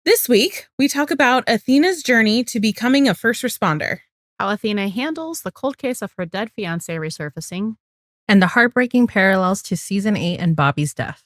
This week, we talk about Athena's journey to becoming a first responder. How Athena handles the cold case of her dead fiancé resurfacing. And the heartbreaking parallels to Season 8 and Bobby's death.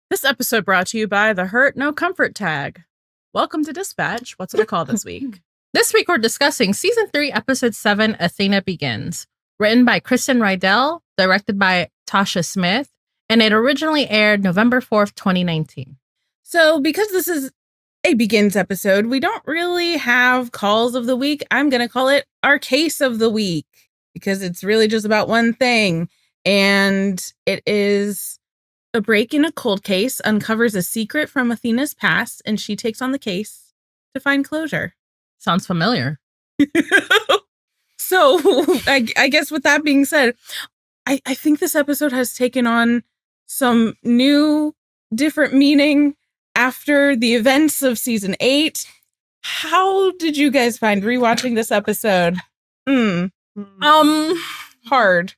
This episode brought to you by the Hurt No Comfort tag. Welcome to Dispatch. What's it called this week? This week we're discussing Season 3, Episode 7, Athena Begins. Written by Kristen Rydell, directed by Tasha Smith, and it originally aired November 4th, 2019. So, because this is a Begins episode, we don't really have calls of the week. I'm going to call it our case of the week because it's really just about one thing. And it is a break in a cold case uncovers a secret from Athena's past, and she takes on the case to find closure. Sounds familiar. So, I guess with that being said, I think this episode has taken on some new, different meaning after the events of Season 8. How did you guys find rewatching this episode? Hard.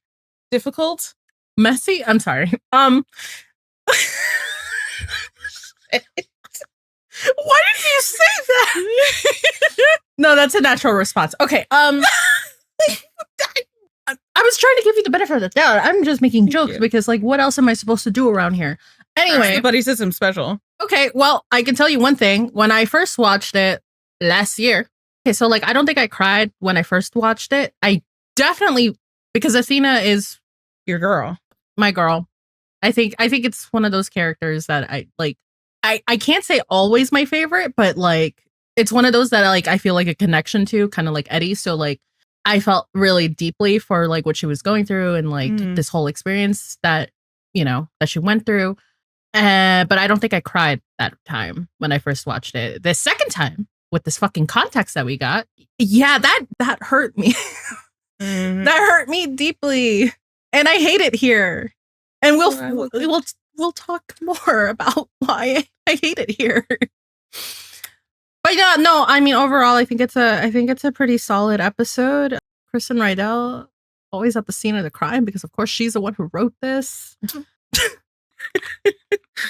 Difficult? Messy? I'm sorry. Why did you say that? No, that's a natural response. Okay. I was trying to give you the benefit of the doubt. I'm just making jokes because, like, what else am I supposed to do around here? Anyway, the buddy system special. Okay, well, I can tell you one thing. When I first watched it last year, okay, so like I don't think I cried when I first watched it. I definitely, because Athena is your girl, my girl. I think it's one of those characters that I like. I can't say always my favorite, but like it's one of those that I feel like a connection to, kind of like Eddie. So like I felt really deeply for like what she was going through and like this whole experience that that she went through. But I don't think I cried that time when I first watched it. The second time with this fucking context that we got, yeah, that hurt me. That hurt me deeply, and I hate it here. And we'll talk more about why I hate it here. But yeah, no, I mean overall, I think it's a pretty solid episode. Kristen Rydell always at the scene of the crime because of course she's the one who wrote this.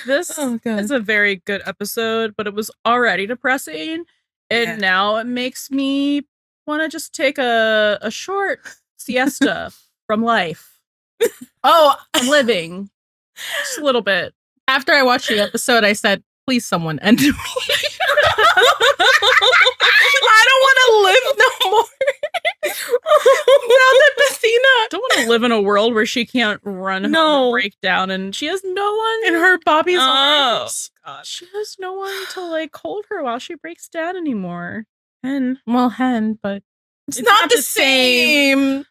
This is a very good episode, but it was already depressing. And now it makes me want to just take a short siesta from life. I'm living. Just a little bit. After I watched the episode, I said, please someone end me. I don't want to live no more. Now that Bathena. I don't want to live in a world where she can't run home and break down and she has no one in her Bobby's arms. God. She has no one to like hold her while she breaks down anymore. But it's not the same.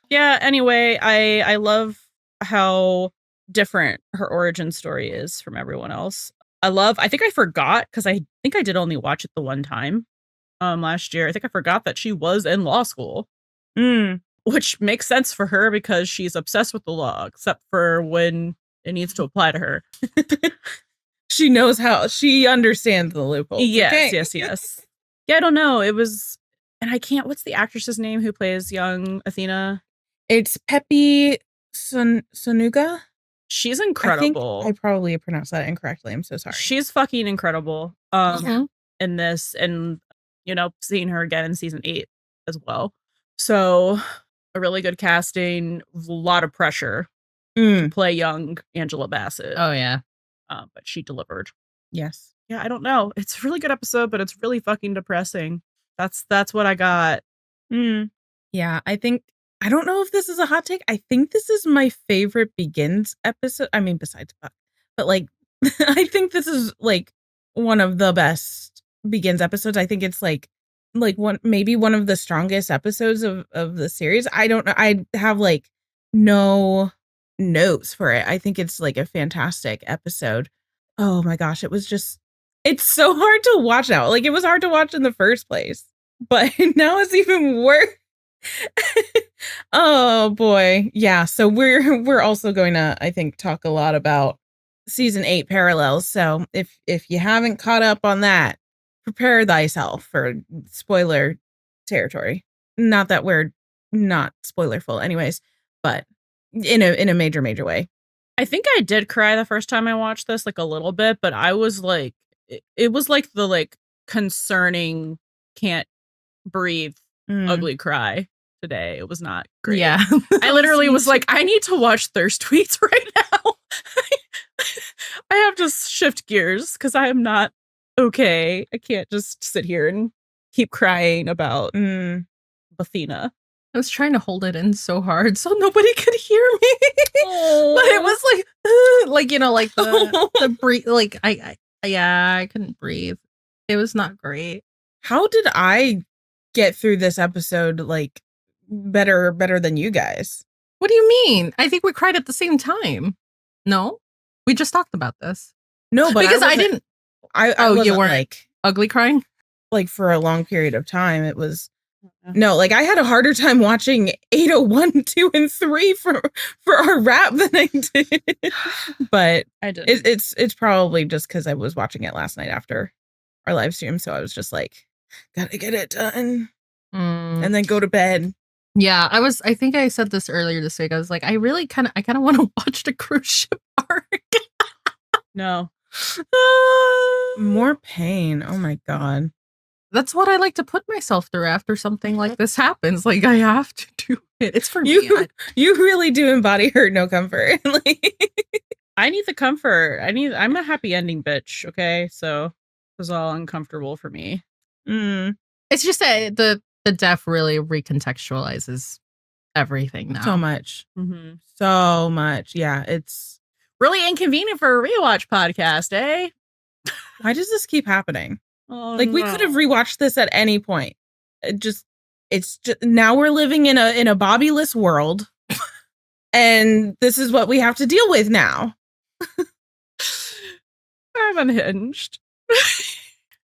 Yeah, anyway, I love how different her origin story is from everyone else. I think I forgot because I think I did only watch it the one time last year. I think I forgot that she was in law school. Which makes sense for her because she's obsessed with the law, except for when it needs to apply to her. She knows how, she understands the loophole. Yes. Yeah, I don't know. It was, and I can't, what's the actress's name who plays young Athena? It's Pepe Sonuga. She's incredible. I think I probably pronounced that incorrectly. I'm so sorry. She's fucking incredible in this, and seeing her again in season 8 as well. So a really good casting, a lot of pressure to play young Angela Bassett. Oh yeah. But she delivered. Yes. Yeah, I don't know. It's a really good episode, but it's really fucking depressing. That's what I got. Yeah, I don't know if this is a hot take. I think this is my favorite Begins episode. I mean, besides Buck, but like, I think this is like one of the best Begins episodes. I think it's like maybe one of the strongest episodes of the series. I don't know. I have like no notes for it. I think it's like a fantastic episode. Oh my gosh, it's so hard to watch now. Like, it was hard to watch in the first place, but now it's even worse. Oh boy. Yeah, so we're also going to, I think, talk a lot about season 8 parallels. So if you haven't caught up on that, prepare thyself for spoiler territory. Not that we're not spoilerful anyways, but in a major way. I think I did cry the first time I watched this, like a little bit, but I was like, it was like the like concerning, can't breathe, ugly cry today. It was not great. Yeah. I literally was like, I need to watch thirst tweets right now. I have to shift gears because I am not okay. I can't just sit here and keep crying about Bathena. I was trying to hold it in so hard so nobody could hear me. But it was like, like the breathe, like I couldn't breathe. It was not great. How did I get through this episode like better than you guys? What do you mean? I think we cried at the same time. No? We just talked about this. No, but because I didn't. You weren't like ugly crying? Like for a long period of time. It was no, like I had a harder time watching 801, 2, and 3 for our rap than I did. But I did. It's probably just because I was watching it last night after our live stream, so I was just like, gotta get it done and then go to bed. Yeah, I think I said this earlier this week. I was like, I kind of want to watch the cruise ship arc. No. More pain. Oh my God. That's what I like to put myself through after something like this happens. Like, I have to do it. It's for you. Me. You really do embody hurt, no comfort. I need the comfort. I'm a happy ending bitch. Okay, so it was all uncomfortable for me. It's just that the death really recontextualizes everything now. So much. So much. Yeah, it's really inconvenient for a rewatch podcast, eh? Why does this keep happening? Oh, like, we could have rewatched this at any point. It's just now we're living in a Bobbyless world, and this is what we have to deal with now. I'm unhinged.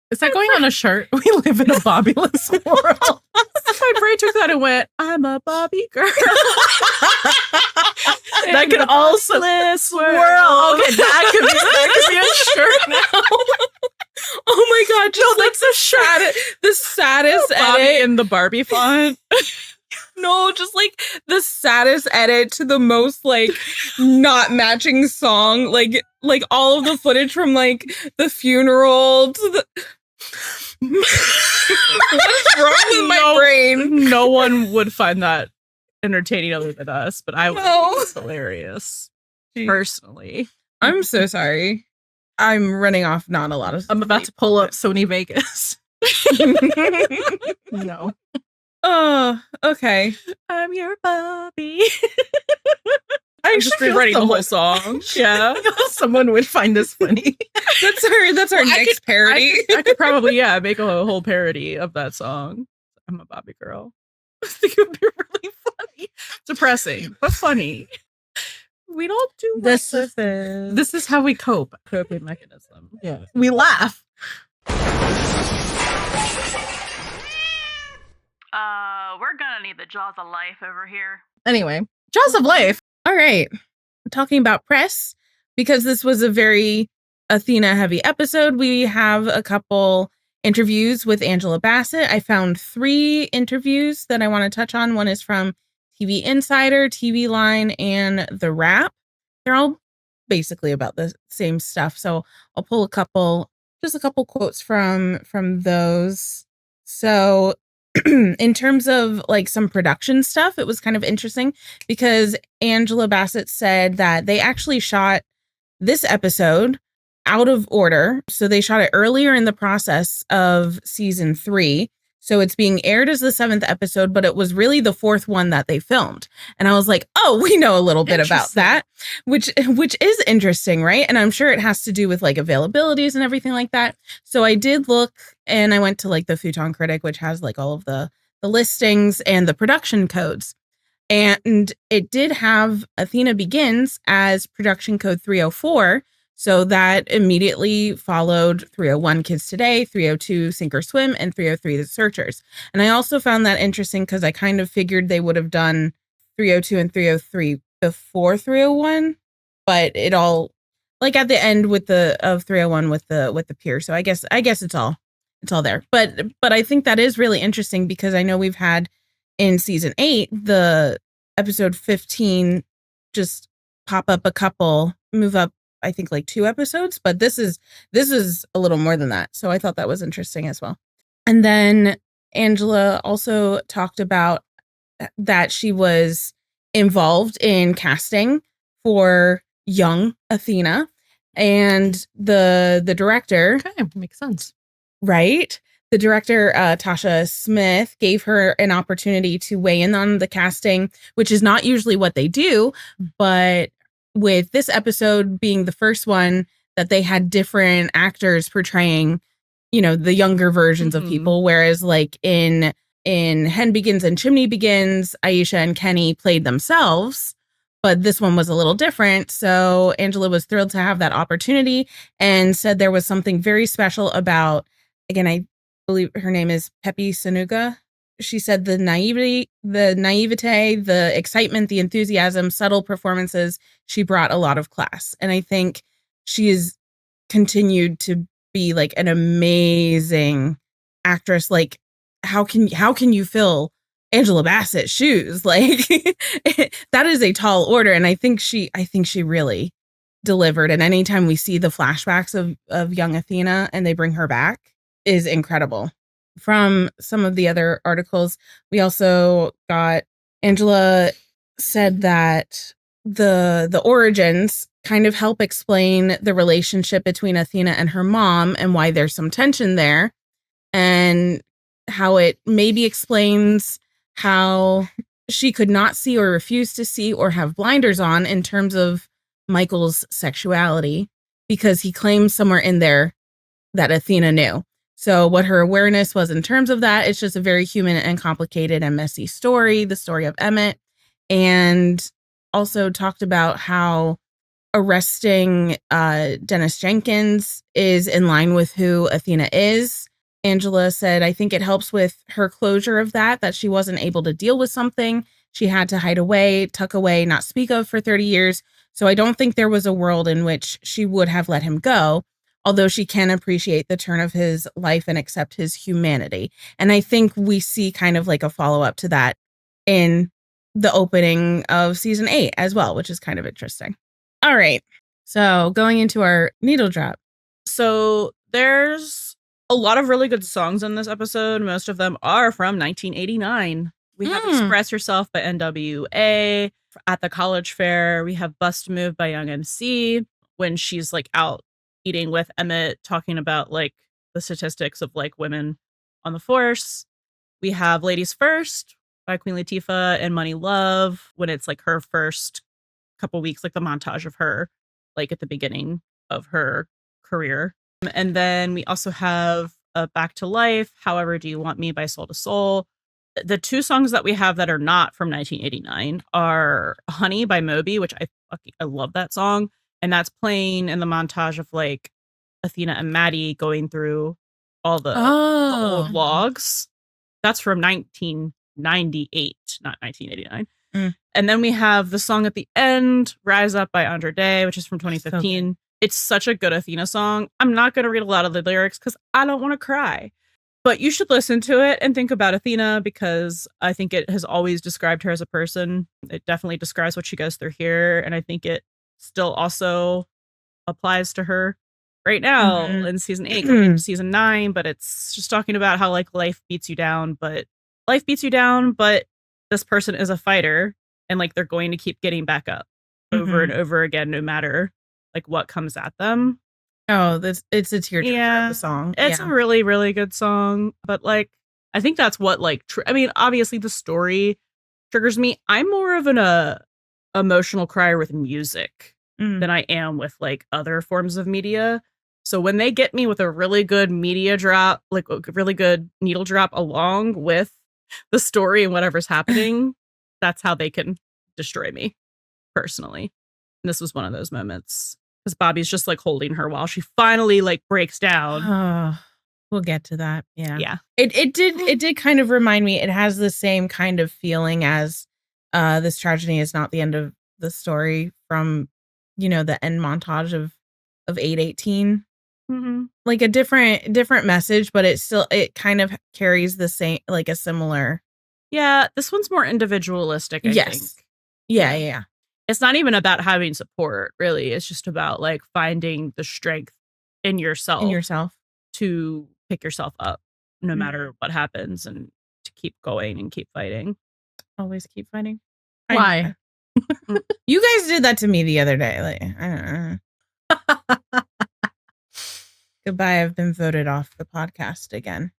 Is that going on a shirt? We live in a Bobbyless world. My brain took that and went, I'm a Bobby girl. That could also world. Okay, that could be a shirt now. Oh my God! Just like the saddest Bobby edit in the Barbie font. No, just like the saddest edit to the most like not matching song. Like all of the footage from like the funeral to the. What's wrong with my brain? No one would find that entertaining other than us, but I was hilarious. Jeez. Personally, I'm so sorry. I'm running off not a lot of. I'm about to pull up Sony Vegas. No. Oh, okay. I'm your Bobby. I'm just rewriting the whole song. Yeah. Someone would find this funny. That's our next parody. I could probably, make a whole parody of that song. I'm a Bobby girl. I think it would be really funny. Depressing, but funny. We don't do this. This is how we cope. Coping mechanism. Yeah. We laugh. We're gonna need the Jaws of Life over here. Anyway, Jaws of Life. All right. Talking about press, because this was a very Athena heavy episode, we have a couple interviews with Angela Bassett. I found 3 interviews that I want to touch on. One is from TV Insider, TV Line, and The Wrap. They're all basically about the same stuff. So I'll pull a couple quotes from those. So in terms of like some production stuff, it was kind of interesting because Angela Bassett said that they actually shot this episode out of order. So they shot it earlier in the process of season 3. So it's being aired as the 7th episode, but it was really the 4th one that they filmed. And I was like, oh, we know a little bit about that, which is interesting, right? And I'm sure it has to do with like availabilities and everything like that. So I did look, and I went to like the Futon Critic, which has like all of the listings and the production codes. And it did have Athena Begins as production code 304. So that immediately followed 301 Kids Today, 302 Sink or Swim, and 303 The Searchers. And I also found that interesting because I kind of figured they would have done 302 and 303 before 301, but it all like at the end with the of 301 with the pier. So I guess it's all there. But I think that is really interesting because I know we've had in season 8 the episode 15 just pop up a couple, move up I think like 2 episodes, but this is a little more than that. So I thought that was interesting as well. And then Angela also talked about that she was involved in casting for young Athena, and the director, Okay, makes sense. right? The director, Tasha Smith, gave her an opportunity to weigh in on the casting, which is not usually what they do, but with this episode being the first one that they had different actors portraying, the younger versions of people, whereas like in Hen Begins and Chimney Begins, Aisha and Kenny played themselves, but this one was a little different. So Angela was thrilled to have that opportunity and said there was something very special about, again, I believe her name is Pepe Sanuga. She said the naivete, the excitement, the enthusiasm, subtle performances, she brought a lot of class. And I think she has continued to be like an amazing actress. Like, how can you fill Angela Bassett's shoes? Like that is a tall order. And I think she really delivered. And anytime we see the flashbacks of young Athena and they bring her back is incredible. From some of the other articles, we also got Angela said that the origins kind of help explain the relationship between Athena and her mom and why there's some tension there, and how it maybe explains how she could not see or refuse to see or have blinders on in terms of Michael's sexuality, because he claims somewhere in there that Athena knew. So what her awareness was in terms of that, it's just a very human and complicated and messy story, the story of Emmett. And also talked about how arresting Dennis Jenkins is in line with who Athena is. Angela said, I think it helps with her closure of that she wasn't able to deal with something she had to hide away, tuck away, not speak of for 30 years. So I don't think there was a world in which she would have let him go, although she can appreciate the turn of his life and accept his humanity. And I think we see kind of like a follow-up to that in the opening of season 8 as well, which is kind of interesting. All right. So going into our needle drop. So there's a lot of really good songs in this episode. Most of them are from 1989. We have Express Yourself by NWA. At the College Fair, we have Bust Move by Young MC when she's like out eating with Emmett, talking about like the statistics of like women on the force. We have Ladies First by Queen Latifah and Money Love when it's like her first couple weeks, like the montage of her like at the beginning of her career. And then we also have Back to Life, However Do You Want Me by Soul to Soul. The 2 songs that we have that are not from 1989 are Honey by Moby, which I love that song. And that's playing in the montage of like Athena and Maddie going through all the old logs. That's from 1998, not 1989. And then we have the song at the end, Rise Up by Andre Day, which is from 2015. So it's such a good Athena song. I'm not going to read a lot of the lyrics because I don't want to cry. But you should listen to it and think about Athena, because I think it has always described her as a person. It definitely describes what she goes through here. And I think it still also applies to her right now in season 8, season 9. But it's just talking about how like life beats you down, but this person is a fighter and like they're going to keep getting back up over and over again, no matter like what comes at them. Oh, it's a tearjerker of a song. It's a really, really good song. But like, I think that's what like I mean, obviously the story triggers me. I'm more of an emotional crier with music than I am with like other forms of media. So when they get me with a really good media drop, like a really good needle drop along with the story and whatever's happening, that's how they can destroy me personally. And this was one of those moments because Bobby's just like holding her while she finally like breaks down. Oh, we'll get to that. Yeah. Yeah. It did kind of remind me, it has the same kind of feeling as this tragedy is not the end of the story from, you know, the end montage of 818. Mm-hmm. Like a different message, but it kind of carries the same, like a similar. Yeah, this one's more individualistic, I think. Yeah. It's not even about having support, really. It's just about like finding the strength in yourself to pick yourself up no matter what happens and to keep going and keep fighting. Always keep fighting. Why? You guys did that to me the other day. Like, I don't know. Goodbye. I've been voted off the podcast again.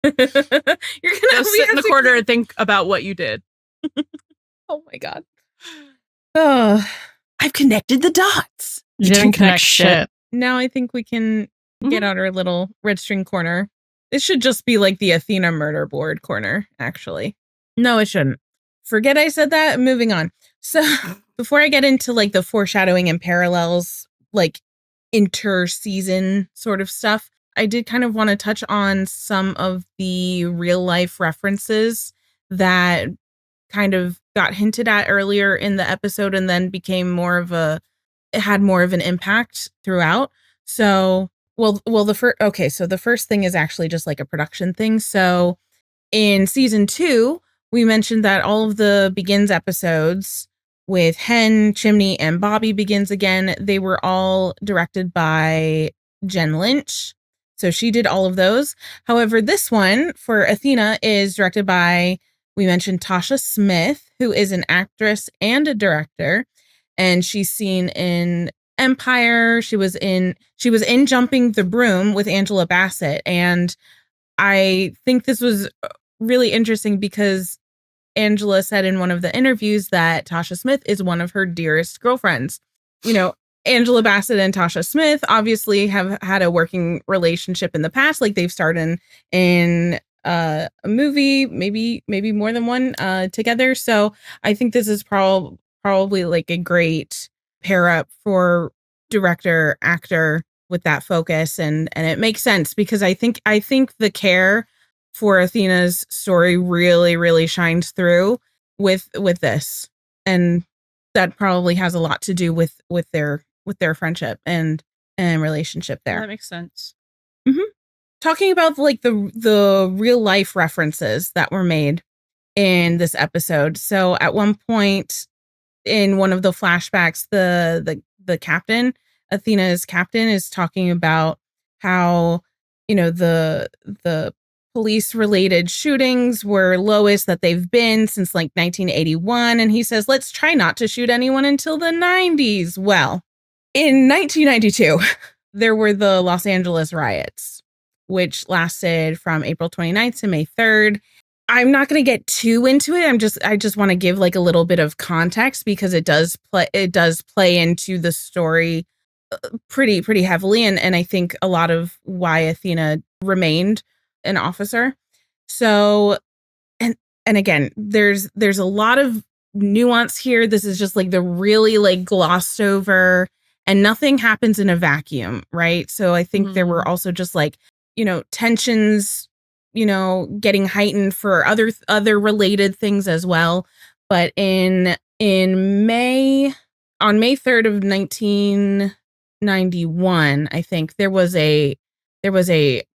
You're gonna go sit in the corner and think about what you did. Oh my god. Oh, I've connected the dots. You didn't connect shit. Now I think we can get out our little red string corner. It should just be like the Athena murder board corner, actually. No, it shouldn't. Forget I said that. Moving on. So before I get into like the foreshadowing and parallels, like inter-season sort of stuff, I did kind of want to touch on some of the real life references that kind of got hinted at earlier in the episode and then became it had more of an impact throughout. So, so the first thing is actually just like a production thing. So in season 2, we mentioned that all of the Begins episodes with Hen, Chimney, and Bobby Begins Again, they were all directed by Jen Lynch. So she did all of those. However, this one for Athena is directed by, we mentioned Tasha Smith, who is an actress and a director. And she's seen in Empire. She was in Jumping the Broom with Angela Bassett. And I think this was really interesting because Angela said in one of the interviews that Tasha Smith is one of her dearest girlfriends. You know, Angela Bassett and Tasha Smith obviously have had a working relationship in the past. Like they've starred in a movie, maybe more than one together. So I think this is probably like a great pair up for director actor with that focus, and it makes sense because I think the care for Athena's story really, really shines through with this, and that probably has a lot to do with their friendship and relationship there. That makes sense. Mm-hmm. Talking about like the real life references that were made in this episode. So at one point in one of the flashbacks, the captain, Athena's captain, is talking about how, you know, the police related shootings were lowest that they've been since like 1981. And he says, let's try not to shoot anyone until the 90s. Well, in 1992, there were the Los Angeles riots, which lasted from April 29th to May 3rd. I'm not going to get too into it. I just want to give like a little bit of context because it does play into the story pretty heavily. And I think a lot of why Athena remained an officer. So, and again, there's a lot of nuance here. This is just like the really like glossed over, and nothing happens in a vacuum, right? So I think there were also just like, you know, tensions, you know, getting heightened for other related things as well. But on May 3rd of 1991, I think there was a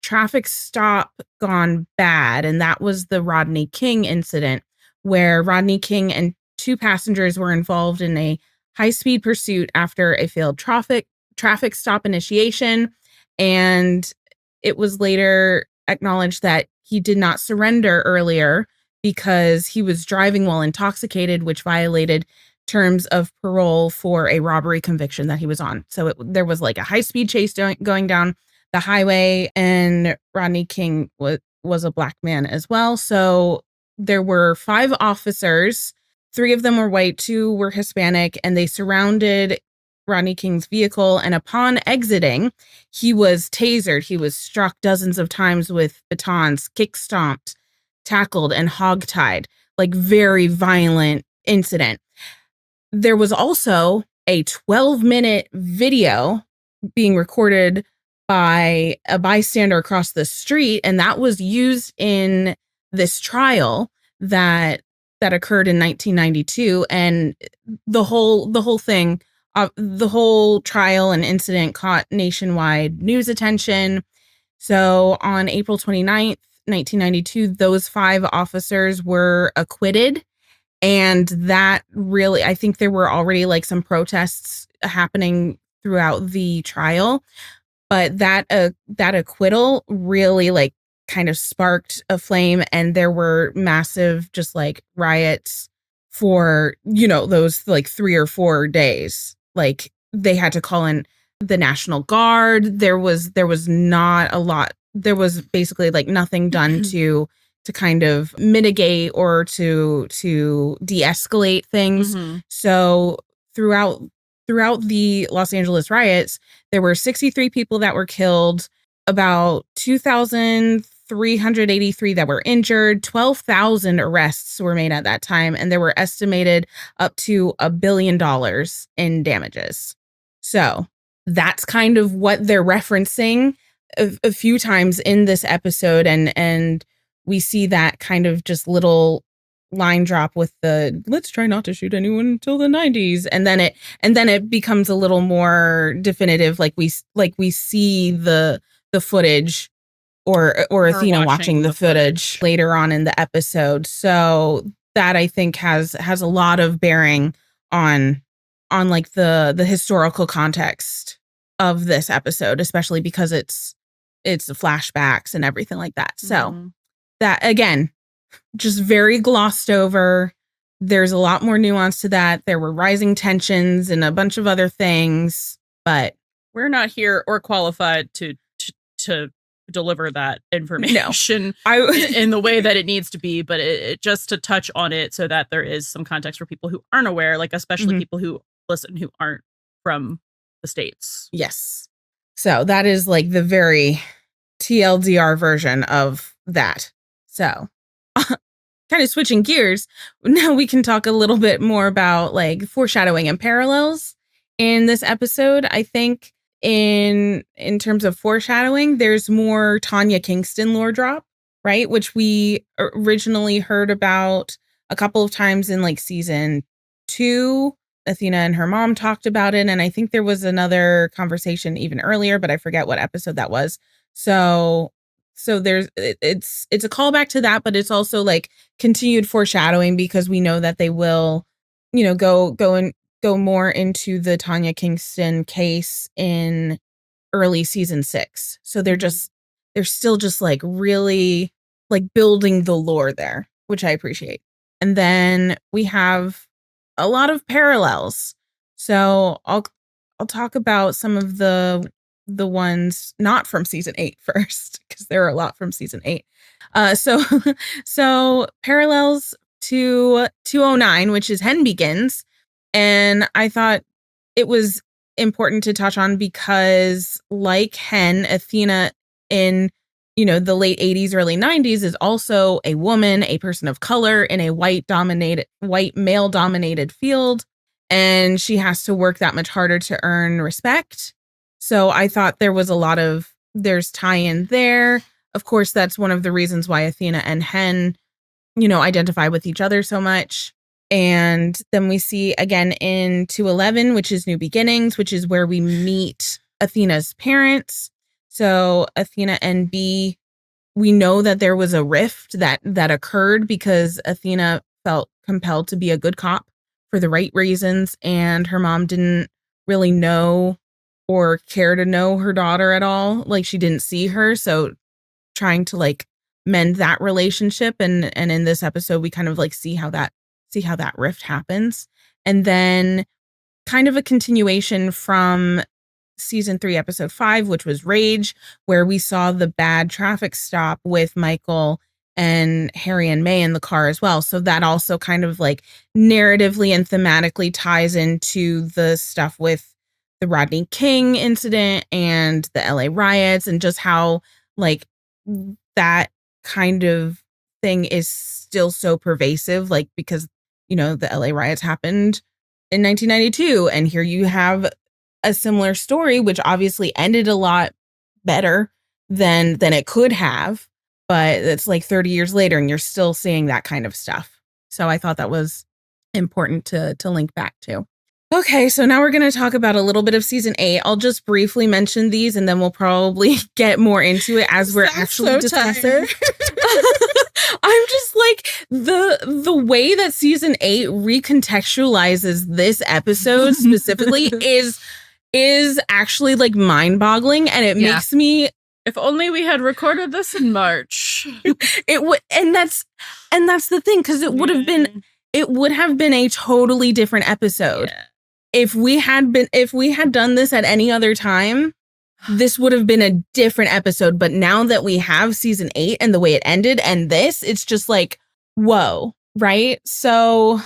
traffic stop gone bad, and that was the Rodney King incident, where Rodney King and 2 passengers were involved in a high-speed pursuit after a failed traffic stop initiation, and it was later acknowledged that he did not surrender earlier because he was driving while intoxicated, which violated terms of parole for a robbery conviction that he was on. So there was like a high-speed chase going down the highway, and Rodney King was a Black man as well. So there were 5 officers. 3 of them were white, 2 were Hispanic, and they surrounded Rodney King's vehicle. And upon exiting, he was tasered. He was struck dozens of times with batons, kick stomped, tackled, and hogtied. Like, very violent incident. There was also a 12-minute video being recorded by a bystander across the street, and that was used in this trial that occurred in 1992. And the whole thing, the whole trial and incident caught nationwide news attention. So on April 29th, 1992, those 5 officers were acquitted. And that really, I think there were already like some protests happening throughout the trial, but that acquittal really like kind of sparked a flame, and there were massive just like riots for, you know, those like 3 or 4 days. Like, they had to call in the National Guard. There was not a lot. There was basically like nothing done to kind of mitigate or to de-escalate things. So throughout the Los Angeles riots, there were 63 people that were killed, about 2,383 that were injured, 12,000 arrests were made at that time, and there were estimated up to $1 billion in damages. So that's kind of what they're referencing a few times in this episode, and we see that kind of just little line drop with the let's try not to shoot anyone until the 90s, and then it becomes a little more definitive, like we see the footage or Athena watching the footage later on in the episode. So that, I think, has a lot of bearing on like the historical context of this episode, especially because it's flashbacks and everything like that. So that, again, just very glossed over. There's a lot more nuance to that. There were rising tensions and a bunch of other things, but we're not here or qualified to deliver that information in the way that it needs to be, but it just to touch on it so that there is some context for people who aren't aware, like especially people who listen who aren't from the States. Yes. So that is like the very TLDR version of that. So kind of switching gears, now we can talk a little bit more about like foreshadowing and parallels in this episode. I think in terms of foreshadowing, there's more Tanya Kingston lore drop, right? Which we originally heard about a couple of times in like season 2. Athena and her mom talked about it, and I think there was another conversation even earlier, but I forget what episode that was. So there's it's a callback to that, but it's also like continued foreshadowing because we know that they will, you know, go more into the Tanya Kingston case in early season 6. So they're still just like really like building the lore there, which I appreciate. And then we have a lot of parallels. So I'll talk about some of the ones not from season 8 first, because there are a lot from season 8. So parallels to 209, which is Hen Begins. And I thought it was important to touch on because, like Hen, Athena in, you know, the late 80s, early 90s is also a woman, a person of color in a white male dominated field. And she has to work that much harder to earn respect. So I thought there's tie-in there. Of course, that's one of the reasons why Athena and Hen, you know, identify with each other so much. And then we see again in 211, which is New Beginnings, which is where we meet Athena's parents. So Athena and B, we know that there was a rift that occurred because Athena felt compelled to be a good cop for the right reasons, and her mom didn't really know or care to know her daughter at all. Like, she didn't see her, so trying to like mend that relationship, and in this episode we kind of like see how that rift happens. And then kind of a continuation from season 3, episode 5, which was Rage, where we saw the bad traffic stop with Michael and Harry and May in the car as well. So that also kind of like narratively and thematically ties into the stuff with the Rodney King incident and the LA riots, and just how like that kind of thing is still so pervasive, like because, you know, the LA riots happened in 1992, and here you have a similar story, which obviously ended a lot better than it could have, but it's like 30 years later and you're still seeing that kind of stuff. So I thought that was important to link back to. Okay, so now we're going to talk about a little bit of season 8. I'll just briefly mention these and then we'll probably get more into it as we're actually discussing. I'm just like, the way that season 8 recontextualizes this episode specifically is actually like mind-boggling, and it makes me. If only we had recorded this in March. It would, and that's the thing, because it would have been a totally different episode. Yeah. If we had done this at any other time, this would have been a different episode. But now that we have season 8 and the way it ended and this, it's just like, whoa, right? So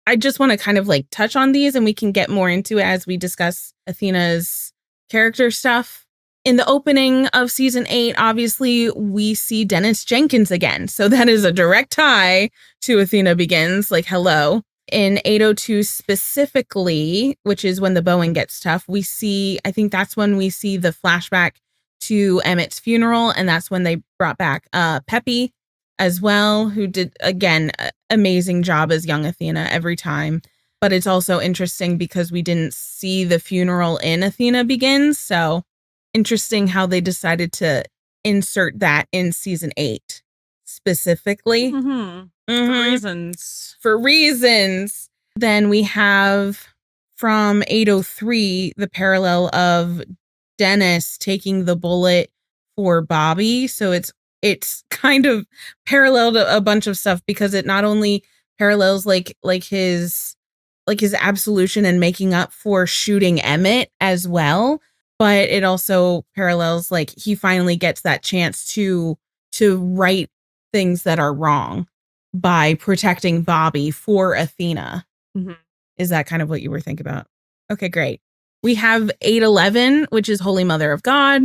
I just want to kind of like touch on these, and we can get more into it as we discuss Athena's character stuff. In the opening of season 8, obviously, we see Dennis Jenkins again. So that is a direct tie to Athena Begins. Like, hello. In 802 specifically, which is when the Bowen gets tough, I think that's when we see the flashback to Emmett's funeral. And that's when they brought back Peppy as well, who did, again, amazing job as young Athena every time. But it's also interesting because we didn't see the funeral in Athena Begins. So interesting how they decided to insert that in season 8 specifically. For reasons. Then we have from 803 the parallel of Dennis taking the bullet for Bobby. So it's kind of paralleled a bunch of stuff, because it not only parallels like his absolution and making up for shooting Emmett as well, but it also parallels like he finally gets that chance to right things that are wrong by protecting Bobby for Athena. Is that kind of what you were thinking about? Okay, great. We have 811, which is Holy Mother of God,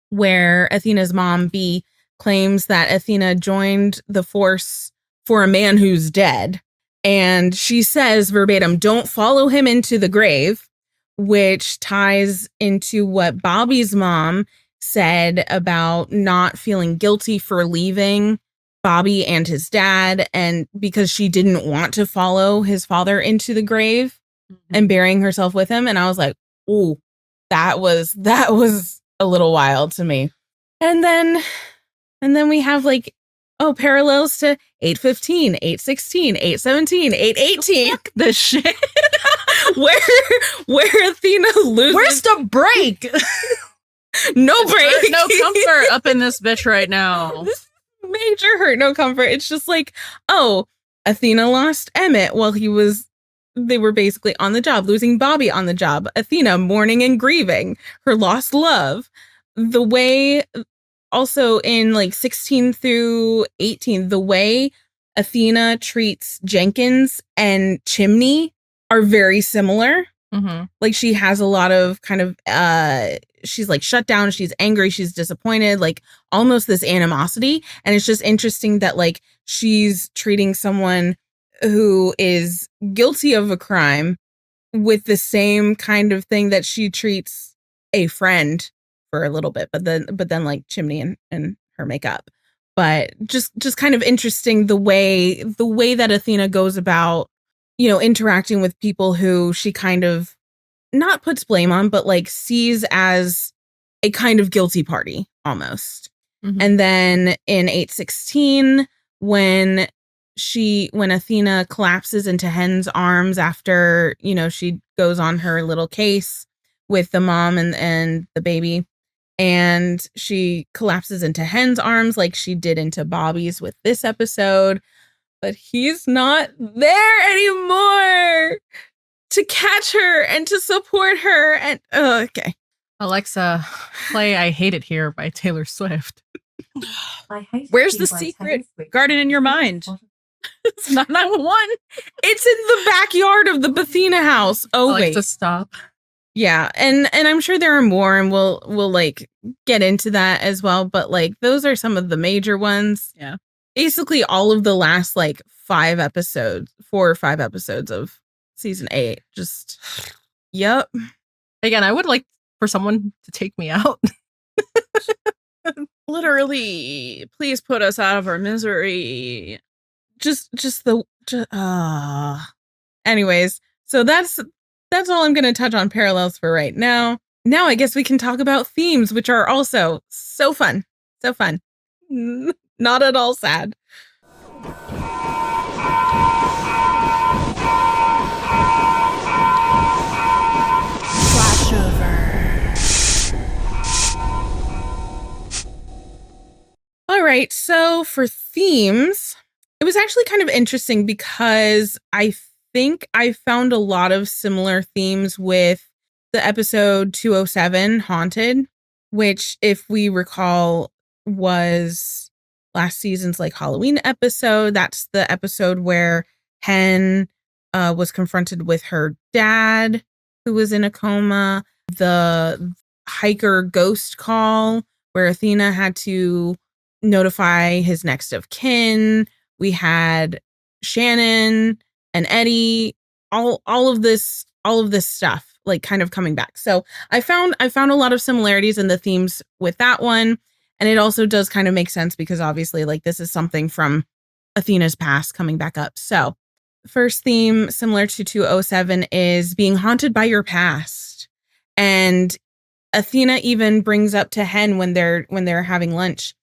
where Athena's mom, B, claims that Athena joined the force for a man who's dead. And she says verbatim, "Don't follow him into the grave," which ties into what Bobby's mom said about not feeling guilty for leaving Bobby and his dad, and because she didn't want to follow his father into the grave and burying herself with him. And I was like, ooh, that was a little wild to me. And then we have like, parallels to 815, 816, 817, 818. The shit. where Athena loses. Where's the break? No break. No comfort up in this bitch right now. Major hurt, no comfort. It's just like, Athena lost Emmett while they were basically on the job, losing Bobby on the job. Athena mourning and grieving her lost love. The way also in like 16 through 18, the way Athena treats Jenkins and Chimney are very similar. Like she has a lot of kind of she's like shut down, she's angry, she's disappointed, like almost this animosity. And it's just interesting that like she's treating someone who is guilty of a crime with the same kind of thing that she treats a friend for a little bit, but then like Chimney and her make up. But just kind of interesting the way that Athena goes about, interacting with people who she kind of not puts blame on, but like sees as a kind of guilty party almost. And then in 816, when Athena collapses into Hen's arms after, she goes on her little case with the mom and the baby, and she collapses into Hen's arms like she did into Bobby's with this episode, but he's not there anymore to catch her and to support her. And okay. Alexa, play I Hate It Here by Taylor Swift. Where's the secret garden in your mind? It's not 911. It's in the backyard of the Bathena house. Oh, Alexa, wait. stop. Yeah, and I'm sure there are more, and we'll like get into that as well. But like those are some of the major ones. Yeah. Basically all of the last like 4 or 5 episodes of season 8. Just yep. Again, I would like for someone to take me out. Literally, please put us out of our misery. Anyways, so that's all I'm going to touch on parallels for right now. Now I guess we can talk about themes, which are also so fun. So fun. Not at all sad. Flashover. All right, so for themes, it was actually kind of interesting because I think I found a lot of similar themes with the episode 207, Haunted, which, if we recall, was last season's like Halloween episode. That's the episode where Hen was confronted with her dad, who was in a coma. The hiker ghost call, where Athena had to notify his next of kin. We had Shannon and Eddie, all of this stuff like kind of coming back. So I found a lot of similarities in the themes with that one. And it also does kind of make sense because obviously like this is something from Athena's past coming back up. So first theme, similar to 207, is being haunted by your past. And Athena even brings up to Hen when they're having lunch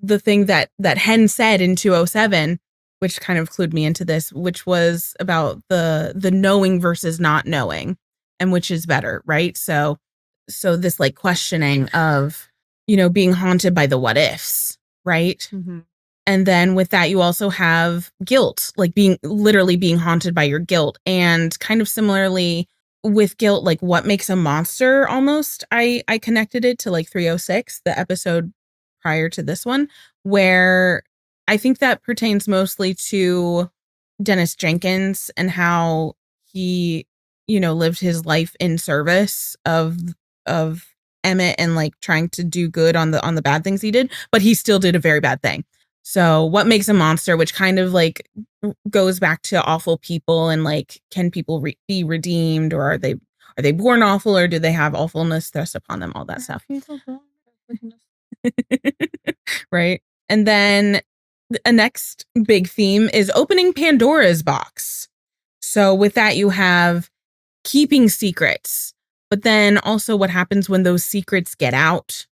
the thing that Hen said in 207, which kind of clued me into this, which was about the knowing versus not knowing, and which is better, right? So this like questioning of, being haunted by the what ifs, right? Mm-hmm. And then with that, you also have guilt, like literally being haunted by your guilt. And kind of similarly with guilt, like what makes a monster almost, I connected it to like 306, the episode prior to this one, where I think that pertains mostly to Dennis Jenkins and how he, lived his life in service of Emmett and like trying to do good on the bad things he did, but he still did a very bad thing. So what makes a monster, which kind of like goes back to awful people and like, can people be redeemed, or are they born awful, or do they have awfulness thrust upon them? All that stuff. Right. And then a next big theme is opening Pandora's box. So with that, you have keeping secrets, but then also what happens when those secrets get out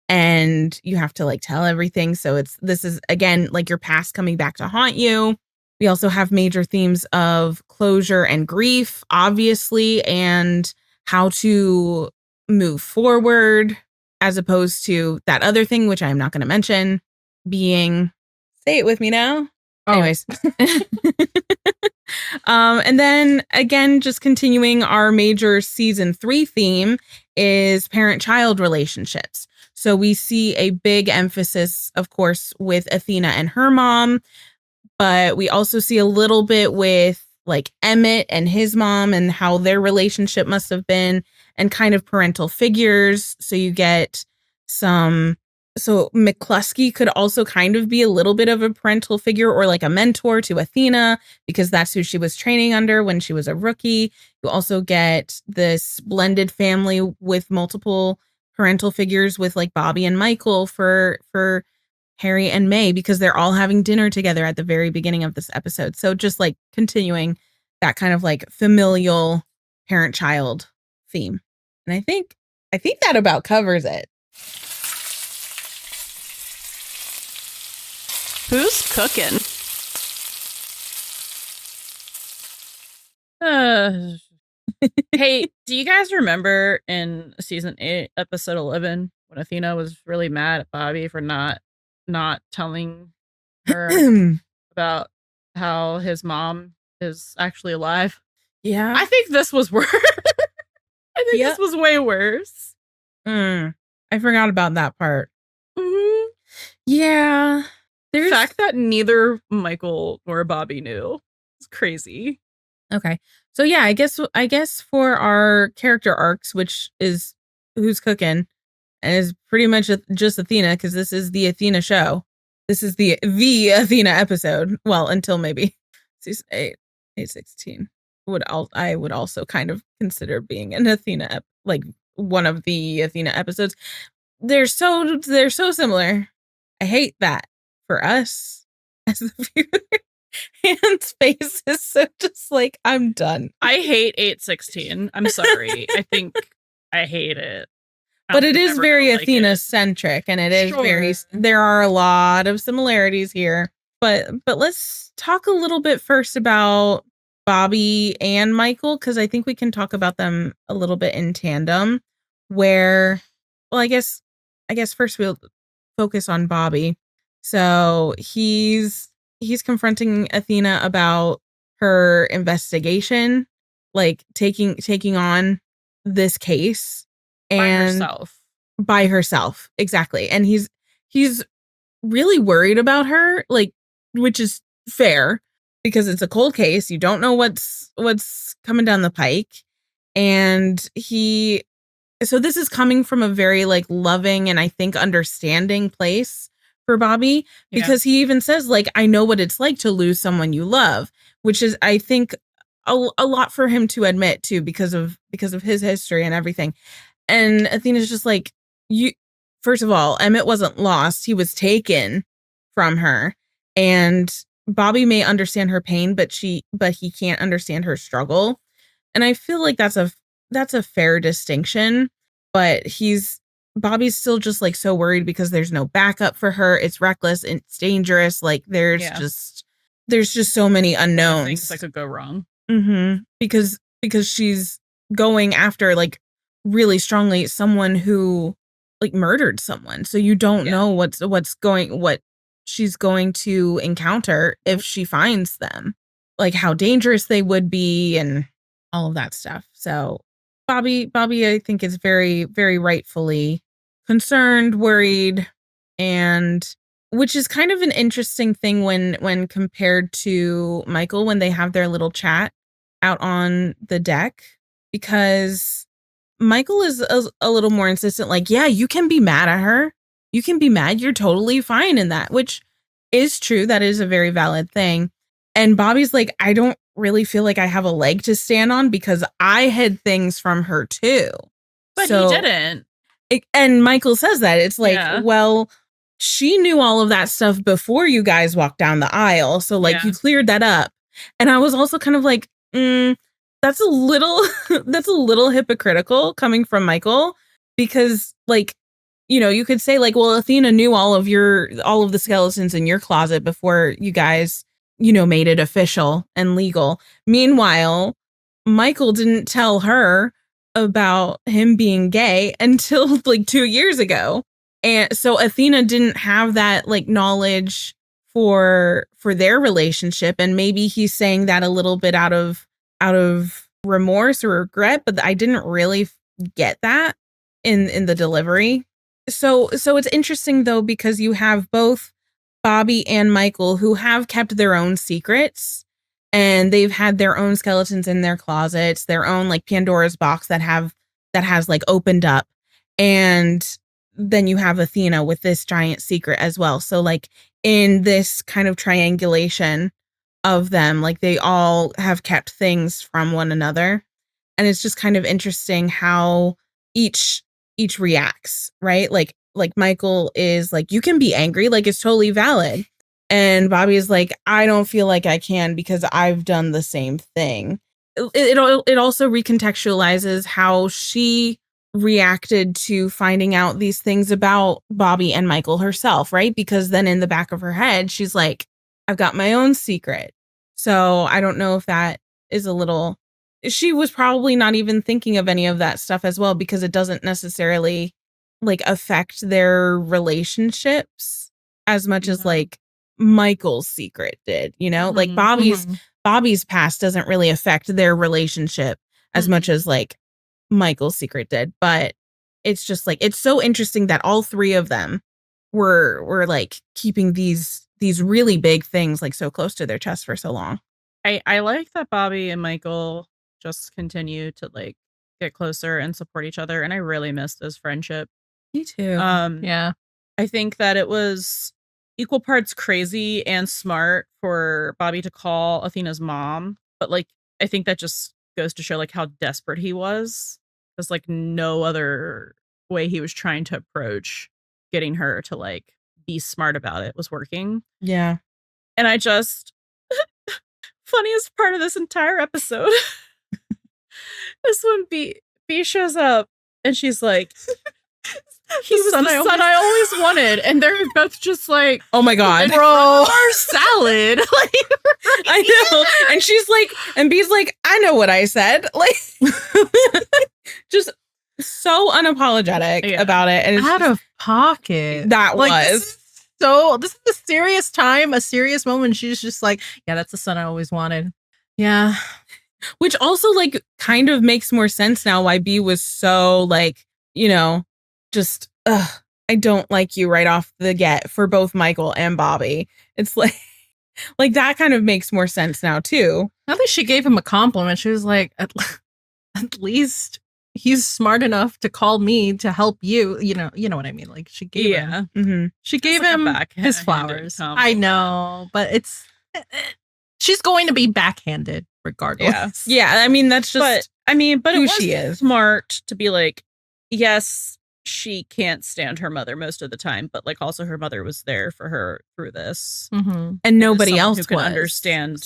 and you have to like tell everything. So this is again, like your past coming back to haunt you. We also have major themes of closure and grief, obviously, and how to move forward, as opposed to that other thing, which I'm not going to mention, being, say it with me now. Oh. Anyways. And then again, just continuing our major season 3 theme is parent-child relationships. So we see a big emphasis, of course, with Athena and her mom, but we also see a little bit with like Emmett and his mom and how their relationship must have been, and kind of parental figures. So you get so McCluskey could also kind of be a little bit of a parental figure or like a mentor to Athena, because that's who she was training under when she was a rookie. You also get this blended family with multiple parental figures with like Bobby and Michael for Harry and May, because they're all having dinner together at the very beginning of this episode. So just like continuing that kind of like familial parent-child theme. And I think that about covers it. Who's cooking? Hey, do you guys remember in season 8, episode 11, when Athena was really mad at Bobby for not telling her about how his mom is actually alive? Yeah. I think this was worse. I think this was way worse. I forgot about that part. Mm-hmm. Yeah. The fact that neither Michael nor Bobby knew. It's crazy. Okay. So yeah, I guess for our character arcs, which is who's cooking, and is pretty much just Athena, because this is the Athena show. This is the Athena episode. Well, until maybe season 816 I would also kind of consider being an Athena like one of the Athena episodes. They're so similar. I hate that for us as the viewer. Hand's face is so just like, I'm done. I hate 816. I'm sorry. I think I hate it. But it is very Athena centric, and it is very, there are a lot of similarities here. But let's talk a little bit first about Bobby and Michael, because I think we can talk about them a little bit in tandem. Where, well, I guess first we'll focus on Bobby. So he's confronting Athena about her investigation, like taking on this case. And by herself. Exactly. And he's really worried about her, like, which is fair because it's a cold case. You don't know what's coming down the pike. And so this is coming from a very like loving and I think understanding place for Bobby, because he even says like, I know what it's like to lose someone you love, which is, I think, a lot for him to admit too, because of his history and everything. And Athena's just like, first of all, Emmett wasn't lost. He was taken from her. And Bobby may understand her pain, but he can't understand her struggle. And I feel like that's a fair distinction, but Bobby's still just like so worried because there's no backup for her. It's reckless. It's dangerous. Like there's just so many unknowns. Things that could go wrong. Mm-hmm. Because she's going after like really strongly someone who like murdered someone, so you don't know what she's going to encounter if she finds them, like how dangerous they would be and all of that stuff. So Bobby I think is very, very rightfully concerned, worried, and which is kind of an interesting thing when compared to Michael when they have their little chat out on the deck, because Michael is a little more insistent, like, yeah, you can be mad at her. You can be mad. You're totally fine in that, which is true. That is a very valid thing. And Bobby's like, I don't really feel like I have a leg to stand on because I hid things from her too. But he didn't. And Michael says that. It's like, well, she knew all of that stuff before you guys walked down the aisle. So like you cleared that up. And I was also kind of like, that's a little hypocritical coming from Michael, because like, you know, you could say like, well, Athena knew all of the skeletons in your closet before you guys, you know, made it official and legal. Meanwhile, Michael didn't tell her about him being gay until like 2 years ago. And so Athena didn't have that like knowledge for their relationship. And maybe he's saying that a little bit out of remorse or regret, but I didn't really get that in the delivery. So it's interesting though, because you have both Bobby and Michael who have kept their own secrets, and they've had their own skeletons in their closets, their own like Pandora's box that has like opened up. And then you have Athena with this giant secret as well. So like in this kind of triangulation of them, like they all have kept things from one another. And it's just kind of interesting how each reacts, right? Like Michael is like, you can be angry, like it's totally valid. And Bobby is like, I don't feel like I can because I've done the same thing. It also recontextualizes how she reacted to finding out these things about Bobby and Michael herself, right? Because then in the back of her head, she's like, I've got my own secret. So I don't know if that is a little, she was probably not even thinking of any of that stuff as well, because it doesn't necessarily like affect their relationships as much as like Michael's secret did, you know, like Bobby's past doesn't really affect their relationship as much as like Michael's secret did. But it's just like, it's so interesting that all three of them were like keeping these really big things like so close to their chest for so long. I like that Bobby and Michael just continue to like get closer and support each other, and I really missed this friendship. Me too. Yeah. I think that it was equal parts crazy and smart for Bobby to call Athena's mom, but like I think that just goes to show like how desperate he was. There's like no other way he was trying to approach getting her to like be smart about it was working. Yeah. And I just funniest part of this entire episode is when B shows up and she's like, he was the son I always wanted, and they're both just like, oh my god, bro, our salad. Like, I know. And she's like, and B's like, I know what I said. Like, just so unapologetic about it, and it's out of pocket. That like, was this is a serious time, a serious moment. She's just like, yeah, that's the son I always wanted. Yeah. Which also like kind of makes more sense now why B was so like, you know, just I don't like you right off the get for both Michael and Bobby. It's like that kind of makes more sense now too. At least she gave him a compliment. She was like, at least he's smart enough to call me to help you. You know what I mean? Like she gave him, she gave him his flowers. I know, but she's going to be backhanded regardless. Yeah. I mean, that's just, but it was she is. Smart to be like, yes, she can't stand her mother most of the time, but like also her mother was there for her through this, and nobody else who can understand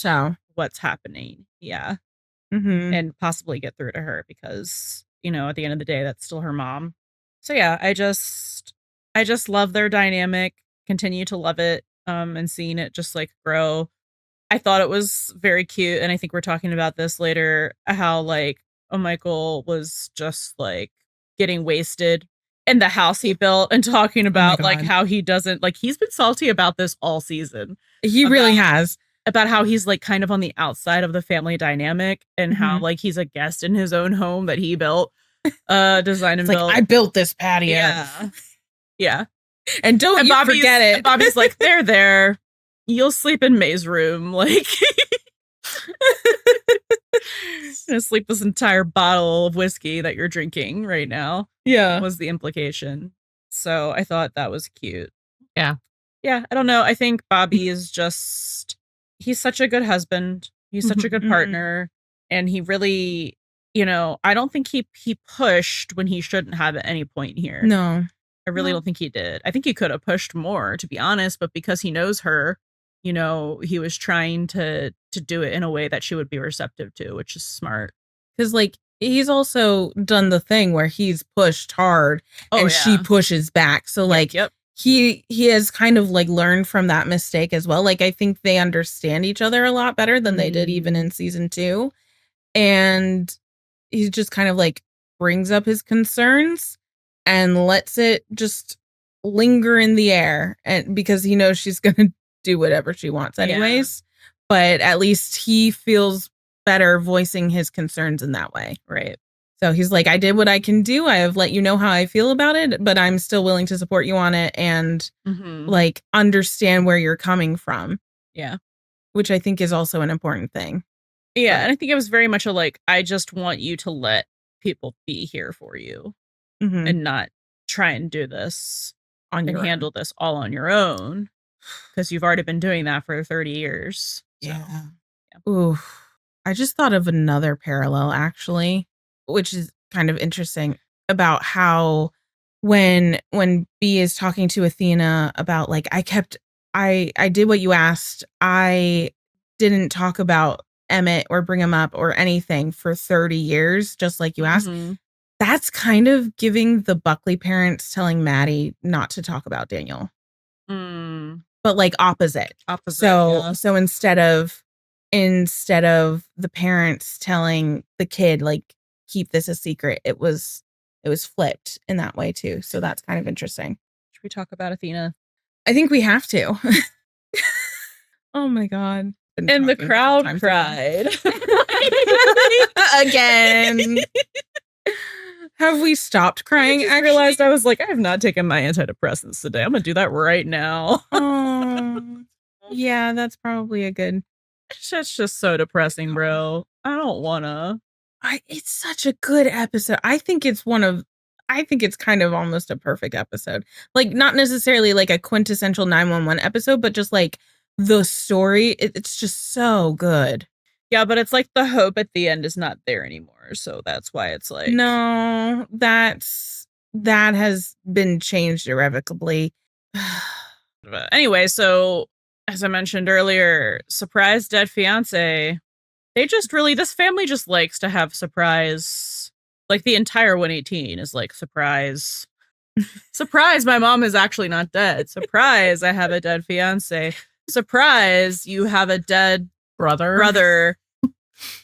what's happening. Yeah, and possibly get through to her because at the end of the day, that's still her mom. So yeah, I just love their dynamic. Continue to love it, and seeing it just like grow. I thought it was very cute, and I think we're talking about this later. How like Michael was just like getting wasted in the house he built and talking about like how he doesn't like he's been salty about this all season. He really has. About how he's like kind of on the outside of the family dynamic and how like he's a guest in his own home that he built, designed and built. Like, I built this patio. Yeah. And don't you forget it. And Bobby's like, they're there. You'll sleep in May's room. Like, gonna sleep this entire bottle of whiskey that you're drinking right now. Yeah. Was the implication. So I thought that was cute. Yeah. Yeah. I don't know. I think Bobby is just, he's such a good husband. He's such a good partner. And he really, I don't think he pushed when he shouldn't have at any point here. No. I really don't think he did. I think he could have pushed more, to be honest, but because he knows her, he was trying to do it in a way that she would be receptive to, which is smart. Because like he's also done the thing where he's pushed hard and she pushes back. So like he has kind of like learned from that mistake as well. Like I think they understand each other a lot better than they did even in season 2. And he just kind of like brings up his concerns and lets it just linger in the air, and because he knows she's going to do whatever she wants anyways. But at least he feels better voicing his concerns in that way. Right. So he's like, I did what I can do. I have let you know how I feel about it, but I'm still willing to support you on it and like understand where you're coming from. Yeah. Which I think is also an important thing. Yeah. But, and I think it was very much a like, I just want you to let people be here for you and not try and do this on your handle this all on your own. Because you've already been doing that for 30 years. So. Yeah. Ooh. I just thought of another parallel, actually, which is kind of interesting about how when B is talking to Athena about like, I did what you asked. I didn't talk about Emmett or bring him up or anything for 30 years, just like you asked. That's kind of giving the Buckley parents telling Maddie not to talk about Daniel. But like opposite. So instead of the parents telling the kid like keep this a secret, it was flipped in that way too. So that's kind of interesting. Should we talk about Athena? I think we have to. Oh my god. And the crowd cried. Again. Have we stopped crying? I realized I was like, I have not taken my antidepressants today. I'm gonna do that right now. Oh, yeah, that's probably a good. It's just so depressing, bro. I don't wanna. It's such a good episode. I think it's kind of almost a perfect episode. Like, not necessarily like a quintessential 911 episode, but just like the story. It's just so good. Yeah, but it's like the hope at the end is not there anymore. So that's why it's like. No, that has been changed irrevocably. But anyway, so as I mentioned earlier, surprise dead fiance. This family just likes to have surprise. Like the entire 118 is like surprise. Surprise, my mom is actually not dead. Surprise, I have a dead fiance. Surprise, you have a dead brother.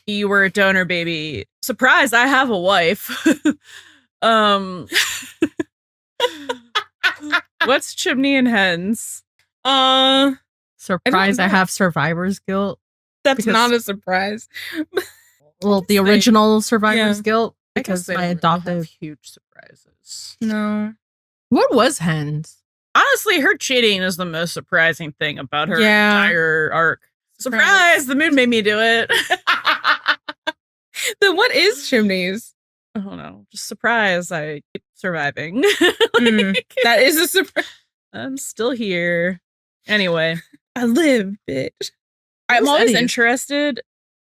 You were a donor baby. Surprise, I have a wife. What's chimney and hens? Surprise, I have survivor's guilt. That's not a surprise. Well, the original survivor's guilt, I guess because they my don't really adopted have huge surprises. No. What was hens? Honestly, her cheating is the most surprising thing about her Yeah. entire arc. Surprise! The moon made me do it. Then what is chimneys? I don't know. Just surprise. I keep surviving. That is a surprise. I'm still here. Anyway, I live, bitch. I'm always interested.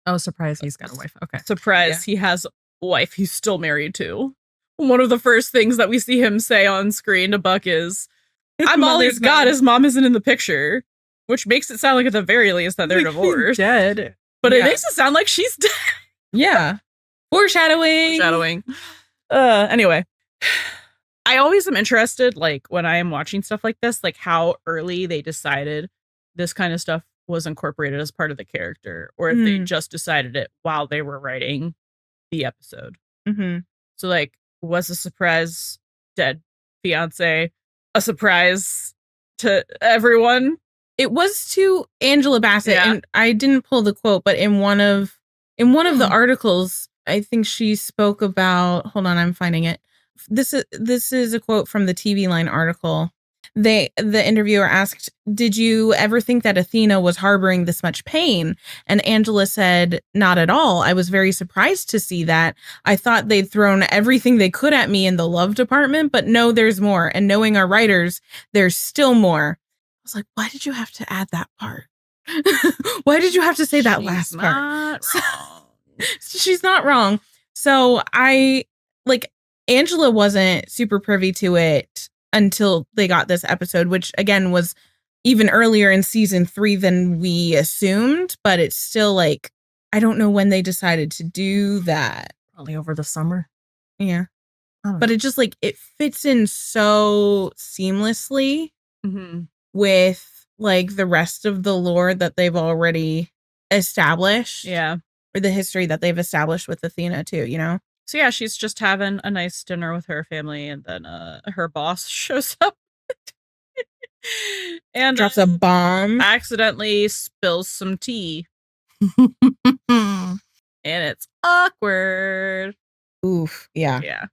Oh, surprise, he's got a wife. Okay. Surprise, he has a wife he's still married to. One of the first things that we see him say on screen to Buck is, I'm all he's got, his mom isn't in the picture. Which makes it sound like at the very least that they're divorced. Dead. But it makes it sound like she's dead. Yeah. Foreshadowing. Anyway. I always am interested, like, when I am watching stuff like this, like how early they decided this kind of stuff was incorporated as part of the character, or if they just decided it while they were writing the episode. Mm-hmm. So, like, was a surprise dead fiance a surprise to everyone? It was to Angela Bassett, Yeah. and I didn't pull the quote, but in one of the articles, I think she spoke about. Hold on, I'm finding it. This is a quote from the TV Line article. The interviewer asked, "Did you ever think that Athena was harboring this much pain?" And Angela said, "Not at all. I was very surprised to see that. I thought they'd thrown everything they could at me in the love department, but no, there's more. And knowing our writers, there's still more." I was like, why did you have to add that part? Why did you have to say that last part? Not wrong. She's not wrong. So Angela wasn't super privy to it until they got this episode, which again was even earlier in season 3 than we assumed, but it's still like, I don't know when they decided to do that. Probably over the summer. Yeah. But it just like, it fits in so seamlessly with like the rest of the lore that they've already established. Yeah. Or the history that they've established with Athena too, you know? So yeah, she's just having a nice dinner with her family, and then her boss shows up and Drops a bomb. Accidentally spills some tea. And it's awkward. Oof. Yeah. Yeah.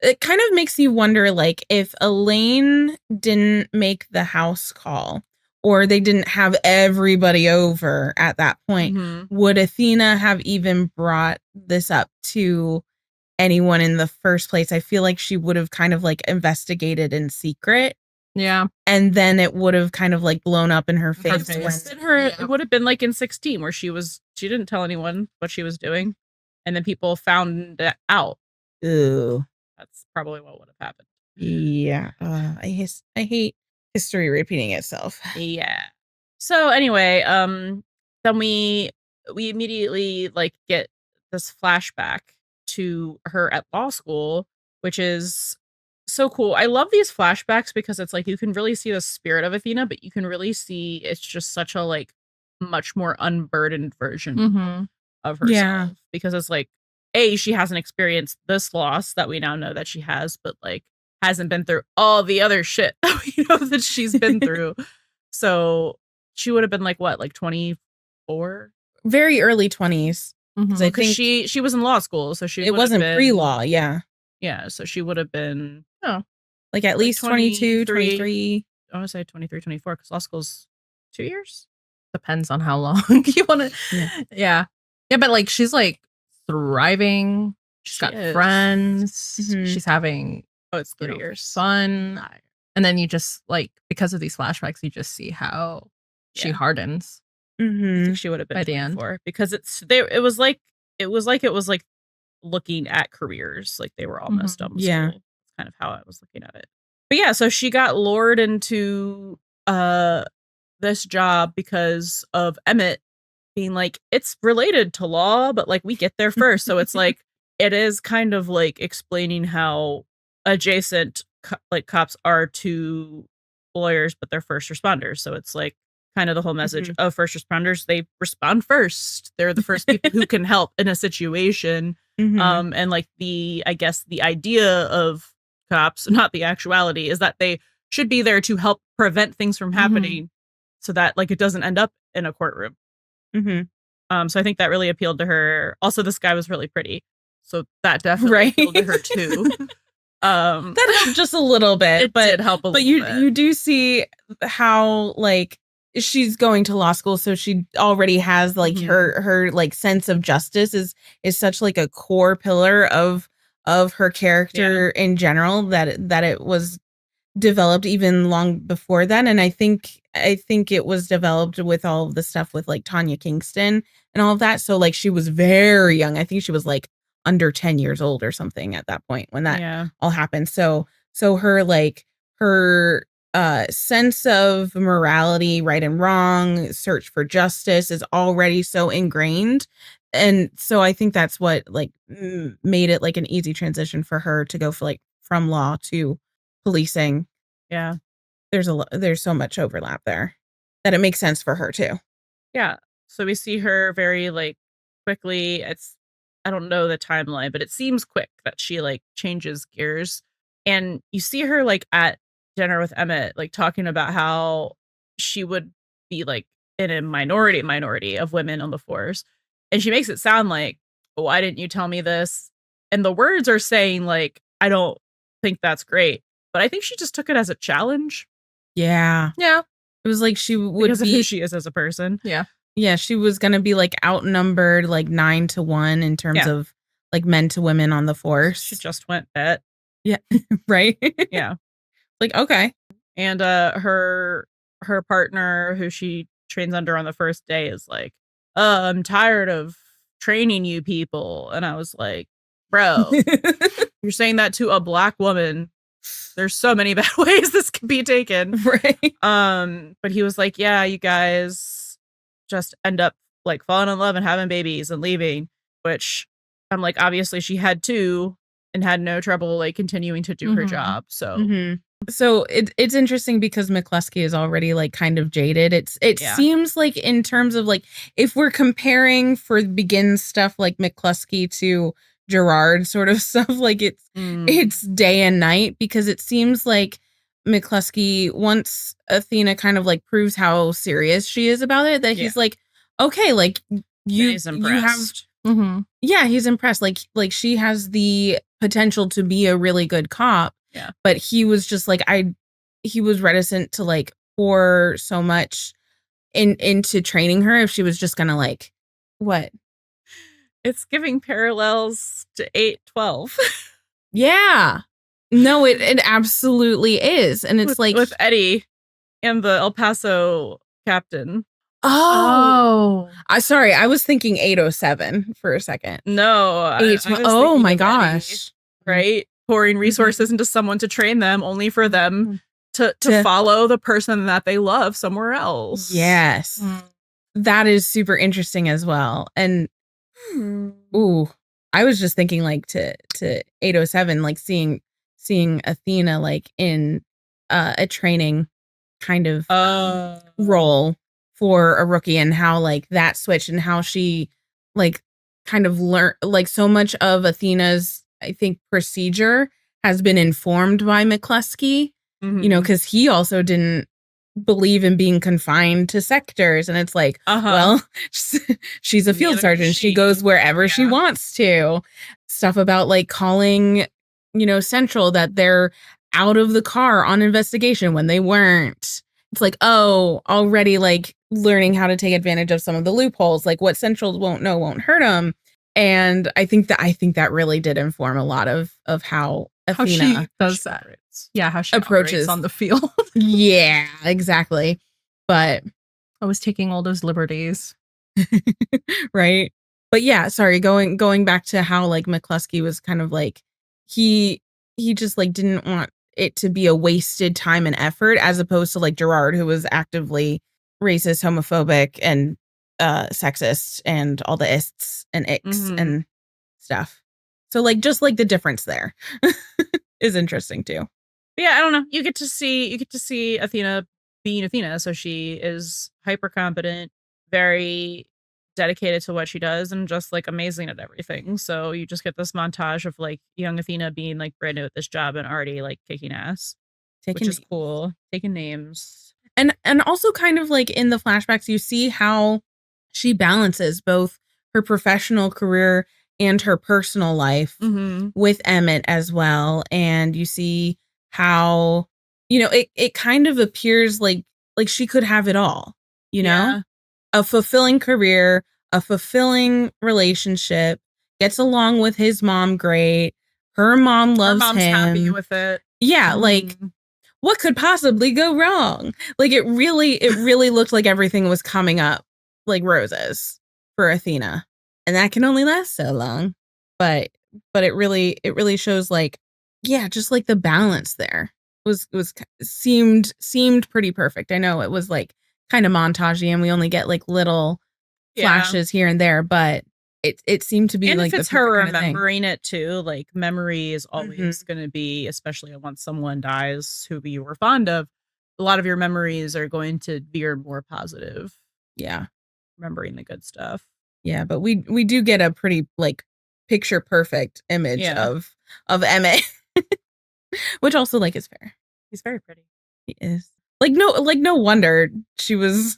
It kind of makes you wonder, like, if Elaine didn't make the house call, or they didn't have everybody over at that point, would Athena have even brought this up to anyone in the first place? I feel like she would have kind of like investigated in secret. Yeah. And then it would have kind of like blown up in her face. It would have been like in 16, where she didn't tell anyone what she was doing, and then people found it out. Ooh. That's probably what would have happened. Yeah. I hate history repeating itself. Yeah. So anyway, then we immediately like get this flashback to her at law school, which is so cool. I love these flashbacks because it's like you can really see the spirit of Athena, but you can really see it's just such a like much more unburdened version of herself. Yeah. Because it's like, she hasn't experienced this loss that we now know that she has, but like hasn't been through all the other shit that we know that she's been through. So she would have been like what, like 24? Very early 20s. I think she was in law school, so it wasn't pre-law. Yeah. Yeah, so she would have been like at least 22, 23. I want to say 23, 24 because law school's 2 years. Depends on how long you want to. Yeah. But like she's like thriving. She's got friends. She's having it's 3 years fun. And then you just like, because of these flashbacks, you just see how she hardens. I think she would have been by the end because it was like looking at careers, like they were all messed up. Yeah, that's kind of how I was looking at it. But yeah, so she got lured into this job because of Emmett being like, it's related to law, but like we get there first. So it's like it is kind of like explaining how adjacent like cops are to lawyers, but they're first responders. So it's like kind of the whole message of first responders. They respond first. They're the first people who can help in a situation. And like I guess the idea of cops, not the actuality, is that they should be there to help prevent things from happening so that like it doesn't end up in a courtroom. So I think that really appealed to her. Also, this guy was really pretty. So that definitely appealed to her too. That helped just a little bit, it did help a little bit. You do see how like she's going to law school, so she already has like her like sense of justice is such like a core pillar of her character in general that it was developed even long before then. And I think it was developed with all of the stuff with like Tanya Kingston and all of that. So like she was very young. I think she was like under 10 years old or something at that point when that all happened. So her like her sense of morality, right and wrong, search for justice is already so ingrained. And so I think that's what like made it like an easy transition for her to go for like from law to policing. Yeah. There's so much overlap there that it makes sense for her too. Yeah. So we see her very like quickly. I don't know the timeline, but it seems quick that she like changes gears. And you see her like at dinner with Emmett, like talking about how she would be like in a minority of women on the force. And she makes it sound like, why didn't you tell me this? And the words are saying like, I don't think that's great. But I think she just took it as a challenge. Yeah. It was like she would because of who she is as a person. Yeah, she was going to be like outnumbered like 9-1 in terms of like men to women on the force. She just went bet. Yeah. Right. Yeah. Like, okay. And her partner who she trains under on the first day is like, I'm tired of training you people. And I was like, bro, you're saying that to a Black woman. There's so many bad ways this could be taken. Right. But he was like, yeah, you guys just end up like falling in love and having babies and leaving, which I'm like, obviously she had to and had no trouble like continuing to do her job. So So it's interesting because McCluskey is already like kind of jaded. It seems like in terms of like if we're comparing for Begins stuff like McCluskey to Gerard sort of stuff, like it's day and night, because it seems like McCluskey, once Athena kind of like proves how serious she is about it, that he's like, okay, like he's impressed. You have he's impressed. Like she has the potential to be a really good cop. Yeah. But he was just like, he was reticent to like pour so much into training her if she was just gonna like, what? It's giving parallels to 8-12. Yeah. No, it absolutely is. And it's like with Eddie and the El Paso captain. Oh. Sorry, I was thinking 807 for a second. No. Oh my gosh. Eddie, right? Pouring resources into someone to train them only for them to follow the person that they love somewhere else. Yes. That is super interesting as well. And I was just thinking like to 807, like seeing Athena like in a training kind of role for a rookie, and how like that switch and how she like kind of learned like so much of Athena's, I think, procedure has been informed by McCluskey, you know, because he also didn't believe in being confined to sectors. And it's like, well, she's a field sergeant. She goes wherever she wants to. Stuff about like calling central that they're out of the car on investigation when they weren't. It's like, oh, already like learning how to take advantage of some of the loopholes, like what central won't know won't hurt them. And I think that really did inform a lot of how Athena she does that. Yeah, how she approaches on the field. Yeah, exactly. But I was taking all those liberties. right. But yeah, sorry, going back to how like McCluskey was kind of like he just like didn't want it to be a wasted time and effort, as opposed to like Gerard, who was actively racist, homophobic, and sexist, and all the ists and icks and stuff. So like just like the difference there is interesting too. But yeah, I don't know. You get to see Athena being Athena. So she is hyper competent, very dedicated to what she does, and just like amazing at everything. So you just get this montage of like young Athena being like brand new at this job and already like kicking ass, which is cool. Taking names. And also kind of like in the flashbacks, you see how she balances both her professional career and her personal life with Emmett as well. And you see how, it kind of appears like she could have it all, a fulfilling career, a fulfilling relationship, gets along with his mom great. Her mom loves her mom's him. Happy with it. Yeah, like what could possibly go wrong? Like it really looked like everything was coming up like roses for Athena. And that can only last so long. But it really shows like, yeah, just like the balance there seemed pretty perfect. I know it was like kind of montagey and we only get like little flashes here and there, but it seemed to be and like if it's her remembering it too, like memory is always going to be, especially once someone dies who you were fond of, a lot of your memories are going to veer more positive. Yeah, remembering the good stuff. Yeah, but we do get a pretty like picture perfect image of Emmett, which also like is fair. He's very pretty. He is. Like no wonder she was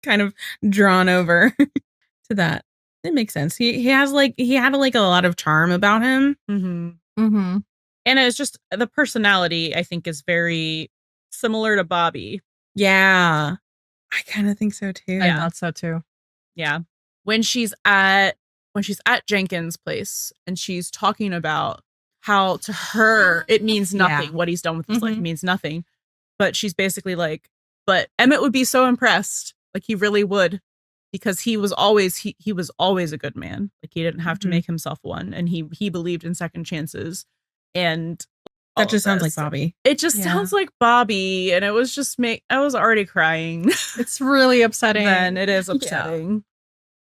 kind of drawn over to that. It makes sense. He had like a lot of charm about him. And it's just the personality, I think, is very similar to Bobby. Yeah, I kind of think so too. I thought so too. Yeah, when she's at Jenkins' place and she's talking about how to her it means nothing. What he's done with his life means nothing. But she's basically like, but Emmett would be so impressed. Like he really would. Because he was always a good man. Like he didn't have to make himself one, and he believed in second chances. And that just sounds like Bobby. It just sounds like Bobby, and it was just I was already crying. It's really upsetting. Then it is upsetting.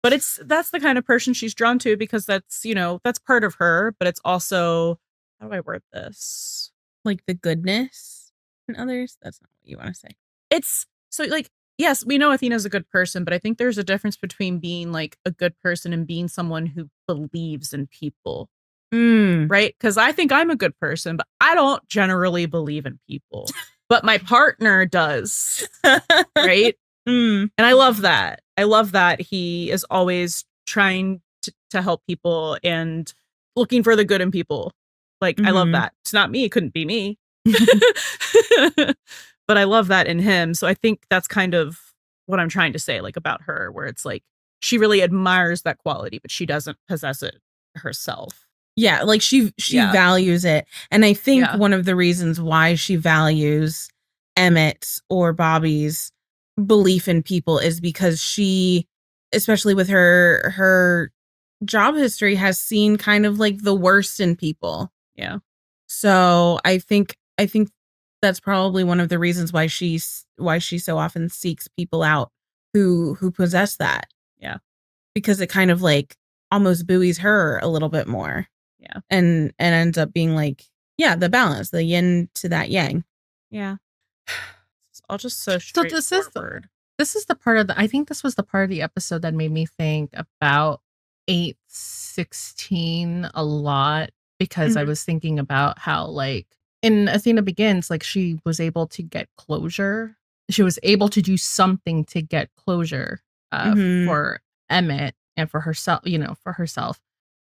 But that's the kind of person she's drawn to, because that's that's part of her, but it's also, how do I word this? Like the goodness in others. That's not what you want to say. It's so like, yes, we know Athena's a good person, but I think there's a difference between being like a good person and being someone who believes in people. Right? Because I think I'm a good person, but I don't generally believe in people. But my partner does. Right? And I love that. I love that he is always trying to help people and looking for the good in people. Like, I love that. It's not me. It couldn't be me. But I love that in him. So I think that's kind of what I'm trying to say, like about her, where it's like she really admires that quality, but she doesn't possess it herself. Yeah, like she values it. And I think one of the reasons why she values Emmett's or Bobby's belief in people is because she, especially with her job history, has seen kind of like the worst in people. Yeah. So I think that's probably one of the reasons why she so often seeks people out who possess that. Yeah. Because it kind of like almost buoys her a little bit more. Yeah. And ends up being like, the balance, the yin to that yang. Yeah. It's all just so straightforward. This is the part of I think this was the part of the episode that made me think about 8/16 a lot, because I was thinking about how like in Athena Begins, like she was able to get closure. She was able to do something to get closure for Emmett and for herself, for herself.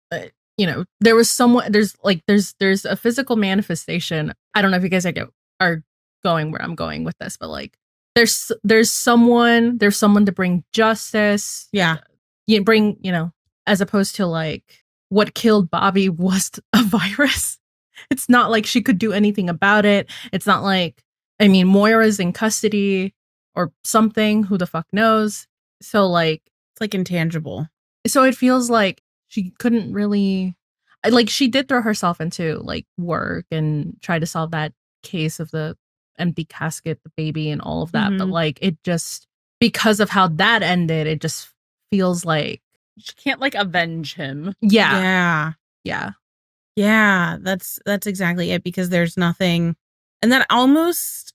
But there was someone, there's a physical manifestation. I don't know if you guys are going where I'm going with this, but like there's someone to bring justice. Yeah. You bring, as opposed to like what killed Bobby was a virus. It's not like she could do anything about it. It's not like, I mean, Moira's in custody or something. Who the fuck knows? So like, it's like intangible. So it feels like she couldn't really, like she did throw herself into like work and try to solve that case of the empty casket, the baby and all of that. Mm-hmm. But like, it just, because of how that ended, it just feels like she can't like avenge him. Yeah. Yeah, that's exactly it, because there's nothing, and that almost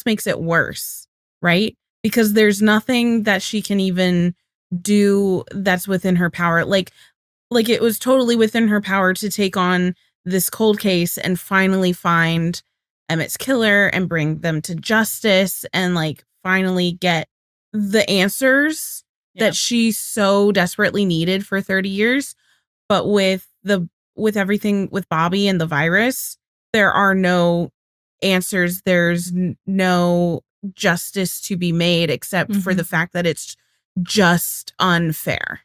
makes it worse, right? Because there's nothing that she can even do that's within her power. Like it was totally within her power to take on this cold case and finally find Emmett's killer and bring them to justice and like finally get the answers that she so desperately needed for 30 years. But with everything with Bobby and the virus, there are no answers. There's no justice to be made except for the fact that it's just unfair.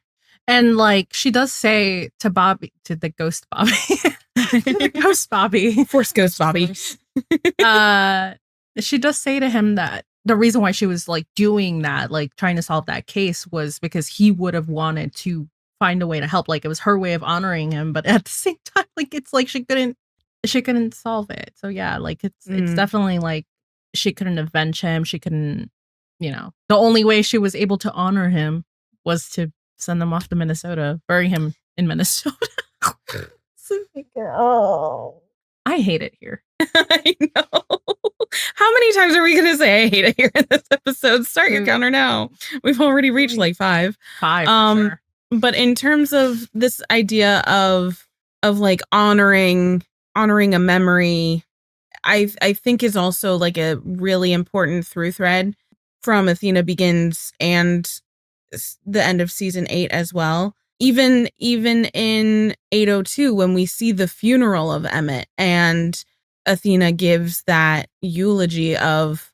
And like she does say to Bobby, to the ghost Bobby, Force ghost Bobby. She does say to him that the reason why she was like doing that, like trying to solve that case, was because he would have wanted to find a way to help. Like it was her way of honoring him, but at the same time, like it's like she couldn't solve it. So yeah, like it's definitely like she couldn't avenge him. She couldn't, the only way she was able to honor him was to send them off to Minnesota, bury him in Minnesota. Oh, I hate it here. I know. How many times are we going to say I hate it here in this episode? Start your counter now. We've already reached like 5. 5 for sure. But in terms of this idea of like honoring a memory, I think is also like a really important through thread from Athena Begins and the end of season 8 as well. Even in 802, when we see the funeral of Emmett and Athena gives that eulogy of,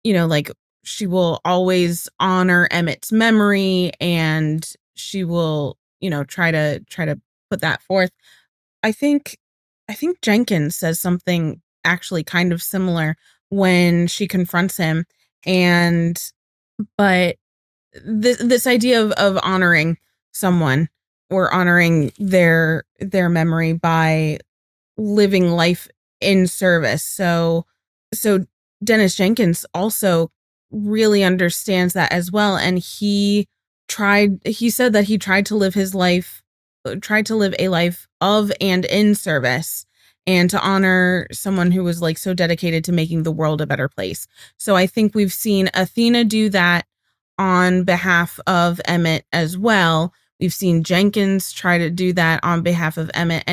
like she will always honor Emmett's memory and she will, try to put that forth. I think Jenkins says something actually kind of similar when she confronts him, but this idea of honoring someone or honoring their memory by living life in service. So Dennis Jenkins also really understands that as well. And he said that he tried to live a life of and in service and to honor someone who was like so dedicated to making the world a better place. So I think we've seen Athena do that on behalf of Emmett as well. We've seen Jenkins try to do that on behalf of Emmett,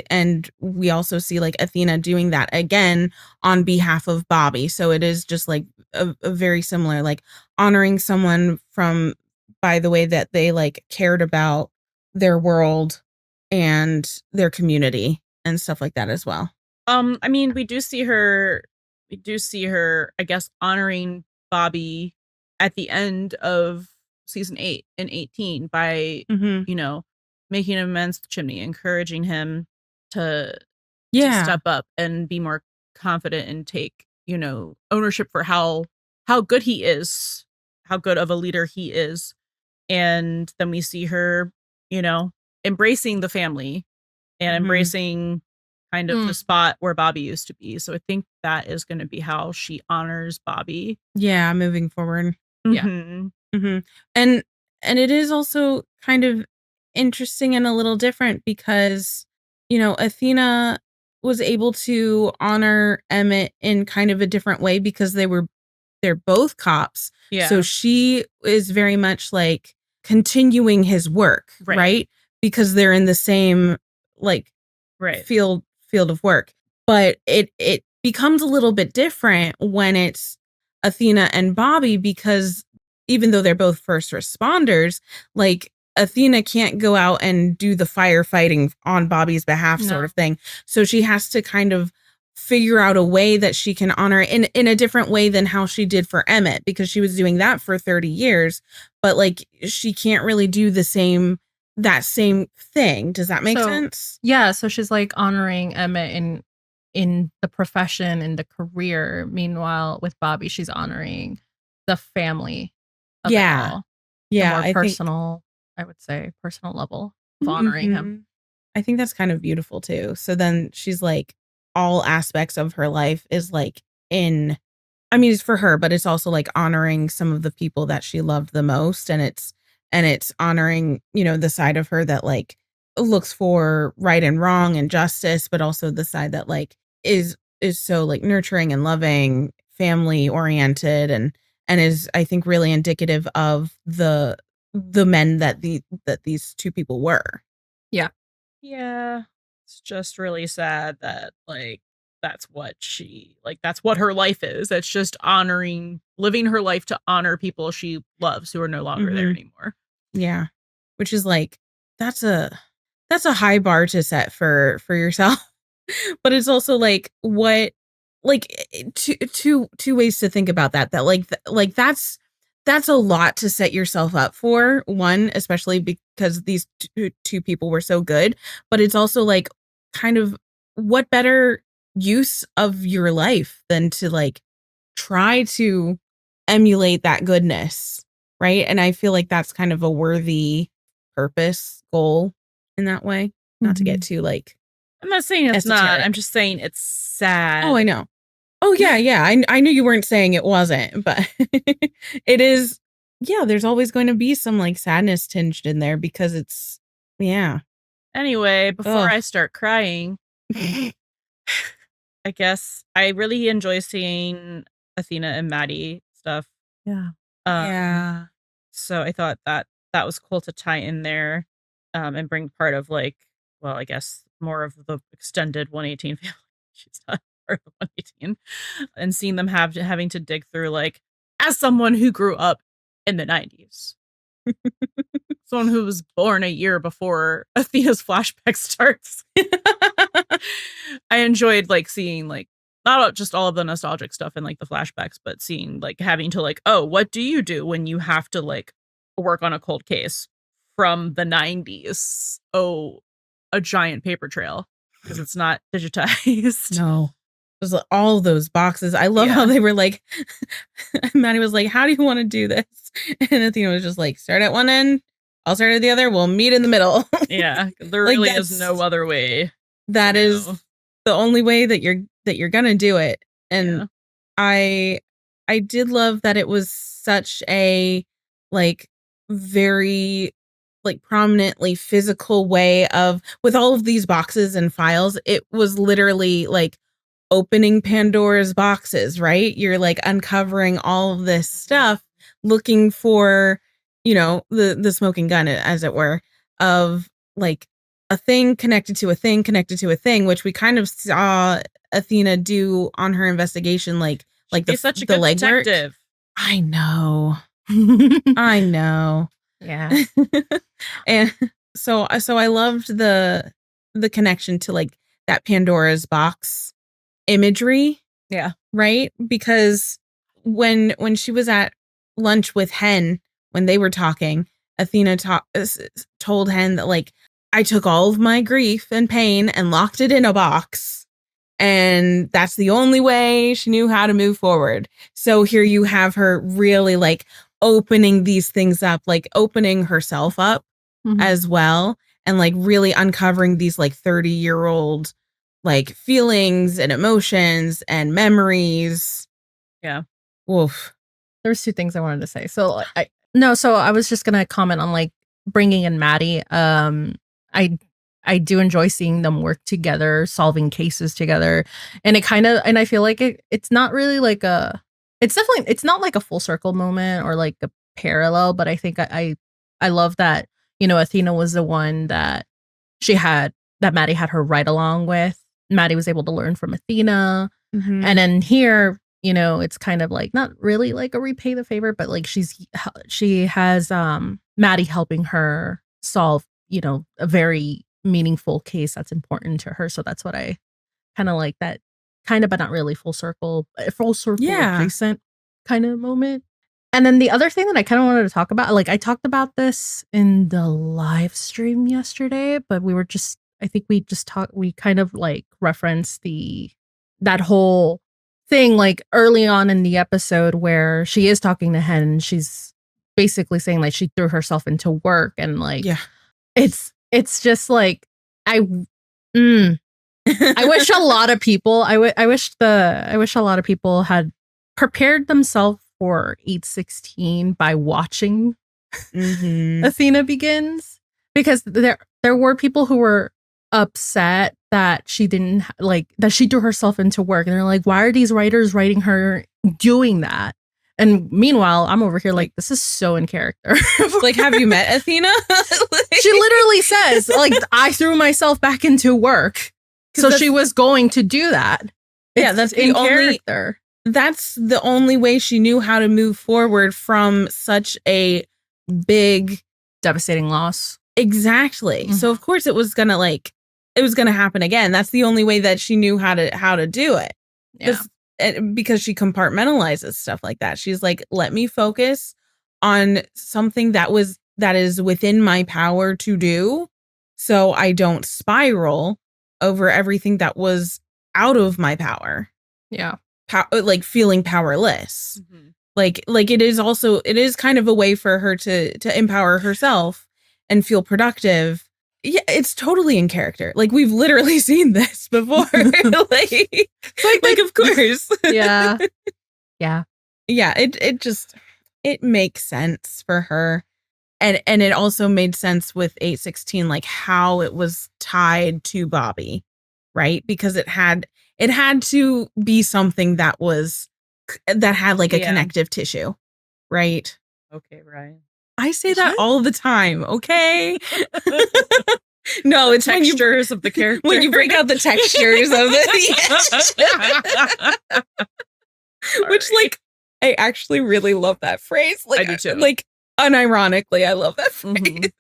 and we also see like Athena doing that again on behalf of Bobby. So it is just like a very similar, like honoring someone by the way that they like cared about their world and their community and stuff like that as well. I mean, we do see her, I guess, honoring Bobby at the end of season 8 and 18 by, making amends to Chimney, encouraging him to step up and be more confident and take, ownership for how good he is, how good of a leader he is. And then we see her, embracing the family and embracing kind of the spot where Bobby used to be. So I think that is going to be how she honors Bobby. Yeah, moving forward. Mm-hmm. Yeah. Mm-hmm. And it is also kind of interesting and a little different because, Athena was able to honor Emmett in kind of a different way because they're both cops. Yeah. So she is very much like continuing his work, right? Because they're in the same like field of work. But it becomes a little bit different when it's Athena and Bobby, because even though they're both first responders, like Athena can't go out and do the firefighting on Bobby's behalf sort of thing. So she has to kind of figure out a way that she can honor in a different way than how she did for Emmett, because she was doing that for 30 years, but like she can't really do that same thing. Does that make sense? Yeah. So she's like honoring Emmett in the profession and the career. Meanwhile, with Bobby, she's honoring the family. Of it all. Yeah. The more personal, I would say, personal level of honoring him. I think that's kind of beautiful too. So then she's like, all aspects of her life is like it's for her, but it's also like honoring some of the people that she loved the most. And it's honoring, the side of her that like looks for right and wrong and justice, but also the side that like is so like nurturing and loving, family oriented, and is, I think, really indicative of the men that these two people were. Yeah. Yeah. It's just really sad that like that's what her life is. It's just living her life to honor people she loves who are no longer there anymore. Yeah. Which is like, that's a high bar to set for yourself. But it's also like two ways to think about that like that's a lot to set yourself up for. One, especially because these two people were so good, but it's also like kind of what better use of your life than to like try to emulate that goodness, right? And I feel like that's kind of a worthy goal in that way. Not to get too like, I'm not saying it's esoteric. not. I'm just saying it's sad. Oh, I know. Oh, yeah. I knew you weren't saying it wasn't, but it is. Yeah, there's always going to be some like sadness tinged in there because it's, yeah. Anyway, before I start crying, I guess I really enjoy seeing Athena and Maddie stuff. Yeah. Yeah. So I thought that was cool to tie in there and bring part of like, well, I guess more of the extended 118 family. She's not part of 118. And seeing them having to dig through, like, as someone who grew up in the 90s. Someone who was born a year before Athena's flashback starts. I enjoyed like seeing like not just all of the nostalgic stuff in like the flashbacks, but seeing like having to like, oh, what do you do when you have to like work on a cold case from the 90s? Oh, a giant paper trail because it's not digitized. No. There's all those boxes. I love how they were like, Maddie was like, how do you want to do this? And Athena was just like, start at one end, I'll start at the other, we'll meet in the middle. Yeah, there like really is no other way. That is the only way that you're gonna do it. And I did love that it was such a like very like prominently physical way of, with all of these boxes and files, it was literally like opening Pandora's boxes, right? You're like uncovering all of this stuff, looking for, the smoking gun, as it were, of like a thing connected to a thing connected to a thing, which we kind of saw Athena do on her investigation, like she's such a good detective. I know. I know. Yeah. And so I loved the connection to like that Pandora's box imagery. Yeah. Right? Because when she was at lunch with Hen, when they were talking, Athena told Hen that like, I took all of my grief and pain and locked it in a box. And that's the only way she knew how to move forward. So here you have her really like opening these things up, like opening herself up as well. And like really uncovering these like 30-year-old like feelings and emotions and memories. Yeah. Woof. There's two things I wanted to say. So I was just going to comment on like bringing in Maddie. I do enjoy seeing them work together, solving cases together. And I feel like it's not really like it's not like a full circle moment or like a parallel, but I think I love that, Athena was the one that Maddie had her ride along with. Maddie was able to learn from Athena. And then here, it's kind of like not really like a repay the favor, but like she has Maddie helping her solve, a very meaningful case that's important to her. So that's what I kind of like, that kind of, but not really full circle adjacent kind of moment. And then the other thing that I kind of wanted to talk about, like I talked about this in the live stream yesterday, but we kind of like referenced that whole thing like early on in the episode where she is talking to Hen and she's basically saying like she threw herself into work and like it's just like I wish a lot of people I wish a lot of people had prepared themselves for 8/16 by watching Athena Begins, because there were people who were upset that she didn't that she threw herself into work, and they're like, why are these writers writing her doing that? And meanwhile, I'm over here like, this is so in character. Like, have you met Athena? She literally says, like, I threw myself back into work. So she was going to do that. That's in character. That's the only way she knew how to move forward from such a big, devastating loss. Exactly. Mm-hmm. So of course it was gonna happen again. That's the only way that she knew how to do it. Yeah. Because she compartmentalizes stuff like that. She's like, let me focus on something that is within my power to do, so I don't spiral over everything that was out of my power. Yeah. Like feeling powerless. Mm-hmm. Like it is kind of a way for her to empower herself and feel productive. Yeah, it's totally in character. Like, we've literally seen this before. like of course. Yeah. Yeah. Yeah, it makes sense for her. And it also made sense with 8/16, like how it was tied to Bobby, right? Because it had to be something that had like a connective tissue, right? Okay, right. I say that all the time, okay? No, it's textures of the character. When you break out the textures of it. Which, like, I actually really love that phrase. Like, I do too. Like, unironically, I love that phrase.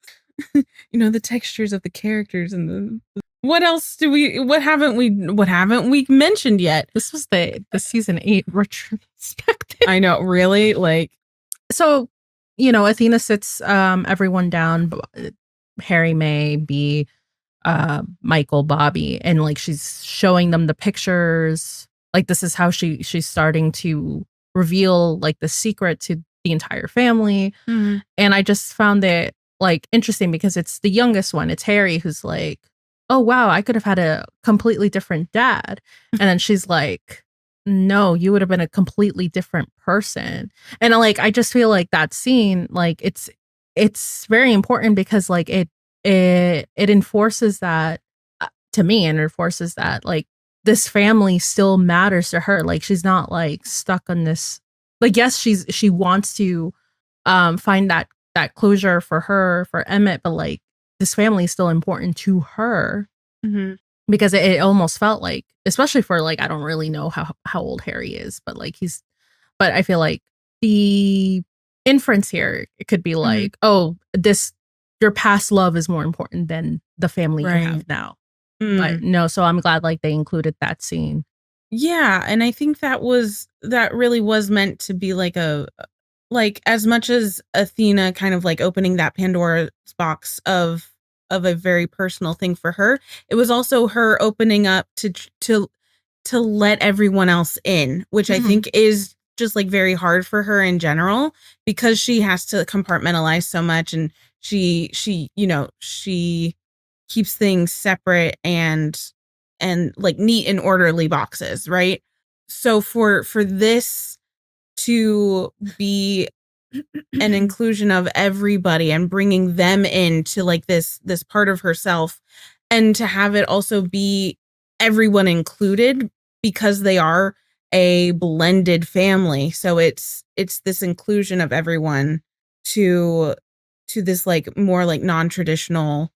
Mm-hmm. The textures of the characters and what else what haven't we mentioned yet? This was the season 8 retrospective. I know, really? Like, so, Athena sits everyone down, Harry, May, B, Michael, Bobby, and like she's showing them the pictures. Like, this is how she's starting to reveal like the secret to the entire family. Mm-hmm. And I just found it like interesting because it's the youngest one. It's Harry who's like, oh wow, I could have had a completely different dad. And then she's like, no, you would have been a completely different person. And like, I just feel like that scene, like it's very important because like it enforces that to me, and enforces that like this family still matters to her. Like, she's not like stuck on this. Like, yes, she wants to find that closure for Emmett, but like this family is still important to her. Mm-hmm. Because it almost felt like, especially for like, I don't really know how old Harry is, but like but I feel like the inference here, it could be like, oh, your past love is more important than the family you have now. But no, so I'm glad like they included that scene. Yeah, and I think that really was meant to be like like as much as Athena kind of like opening that Pandora's box of a very personal thing for her, it was also her opening up to let everyone else in, which I think is just like very hard for her in general, because she has to compartmentalize so much, and she keeps things separate and like neat and orderly boxes, right? So for this to be an inclusion of everybody and bringing them into like this part of herself, and to have it also be everyone included because they are a blended family. So it's this inclusion of everyone to this like more like non-traditional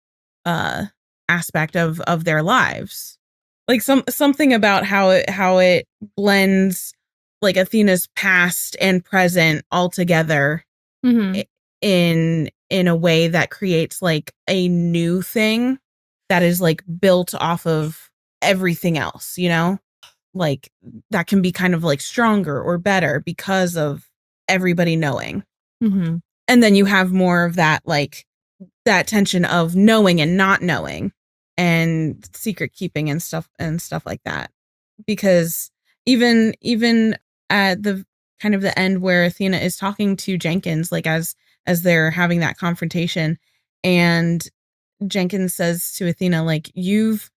aspect of their lives. Like something about how it blends like Athena's past and present all together. Mm-hmm. in a way that creates like a new thing that is like built off of everything else, you know? Like that can be kind of like stronger or better because of everybody knowing. Mm-hmm. And then you have more of that, like that tension of knowing and not knowing and secret keeping and stuff like that. Because even at the kind of the end where Athena is talking to Jenkins, like as they're having that confrontation, and Jenkins says to Athena, like, you've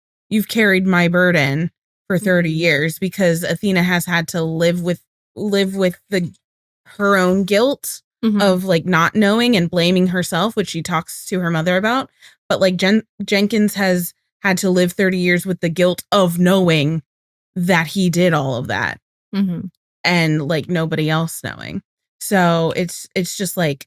carried my burden for 30 years, because Athena has had to live with her own guilt of like not knowing and blaming herself, which she talks to her mother about. But like Jenkins has had to live 30 years with the guilt of knowing that he did all of that, and like nobody else knowing. So it's just like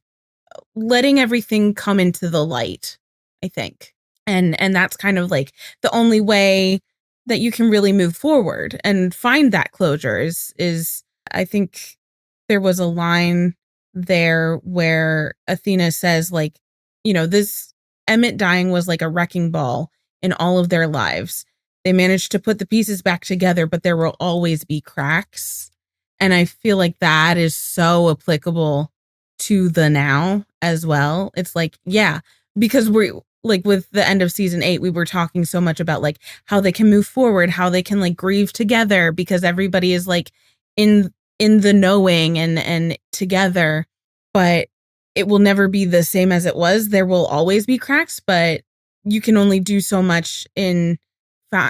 letting everything come into the light, I think. And that's kind of like the only way that you can really move forward and find that closure is I think there was a line there where Athena says, like, you know, this Emmett dying was like a wrecking ball in all of their lives. They managed to put the pieces back together, but there will always be cracks. And I feel like that is so applicable to the now as well. It's like, yeah, because we're like with the end of season 8, we were talking so much about like how they can move forward, how they can like grieve together, because everybody is like in the knowing and together, but it will never be the same as it was. There will always be cracks, but you can only do so much in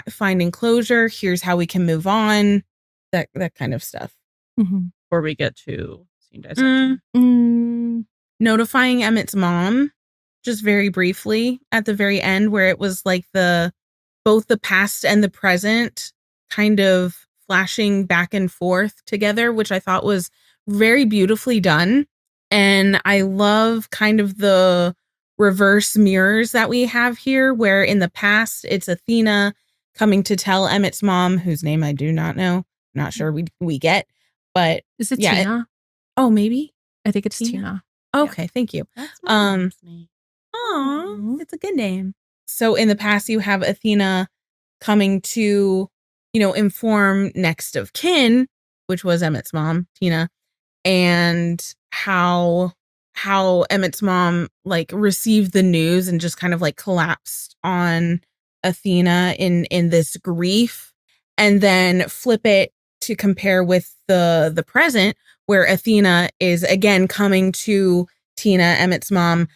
finding closure. Here's how we can move on, that kind of stuff. Before we get to scene dissection. Notifying Emmett's mom, just very briefly at the very end, where it was like both the past and the present kind of flashing back and forth together, which I thought was very beautifully done. And I love kind of the reverse mirrors that we have here, where in the past it's Athena coming to tell Emmett's mom, whose name I do not know, not sure we get, but is it yeah, Tina? Maybe. I think it's Tina. Okay, yeah. Thank you. That's my mom's name. Aw, it's a good name. So in the past, you have Athena coming to, you know, inform next of kin, which was Emmett's mom, Tina, and how Emmett's mom like received the news and just kind of like collapsed on Athena in this grief, and then flip it to compare with the present, where Athena is again coming to Tina, Emmett's mom,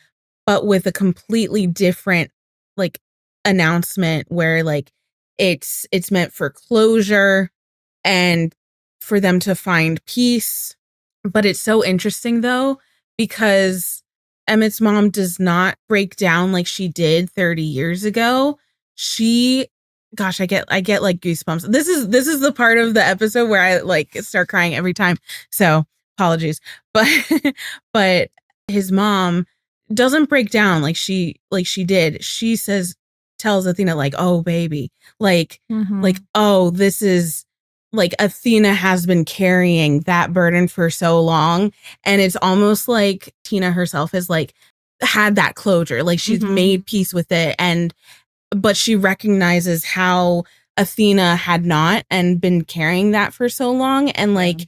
but with a completely different like announcement, where like it's meant for closure and for them to find peace. But it's so interesting though, because Emmett's mom does not break down like she did 30 years ago. Gosh, I get like goosebumps. This is the part of the episode where I like start crying every time. So apologies. But his mom doesn't break down like she did. She tells Athena like, oh baby, like oh, this is like Athena has been carrying that burden for so long. And it's almost like Tina herself has like had that closure, like she's made peace with it, but she recognizes how Athena had not and been carrying that for so long, and like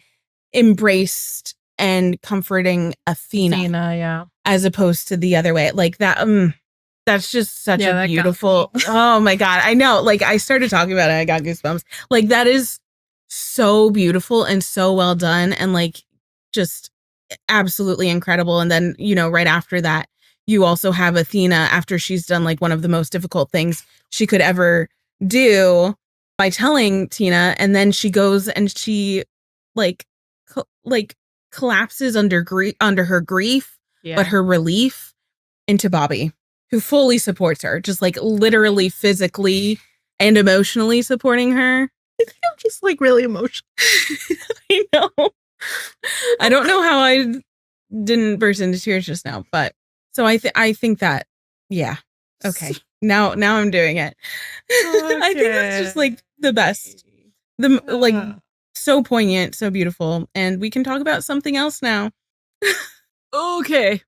embraced and comforting Athena, yeah, as opposed to the other way. Like that, that's just such a beautiful. Oh my God, I know. Like I started talking about it, I got goosebumps. Like that is so beautiful and so well done, and like just absolutely incredible. And then, you know, right after that, you also have Athena, after she's done like one of the most difficult things she could ever do by telling Tina, and then she goes and she like collapses under her grief, but her relief, into Bobby, who fully supports her, just like literally physically and emotionally supporting her. I think I'm just like really emotional. I know. I don't know how I didn't burst into tears just now, but so I think that, yeah. Okay. Now I'm doing it. Okay. I think that's just like the best. Like so poignant, so beautiful. And we can talk about something else now. Okay.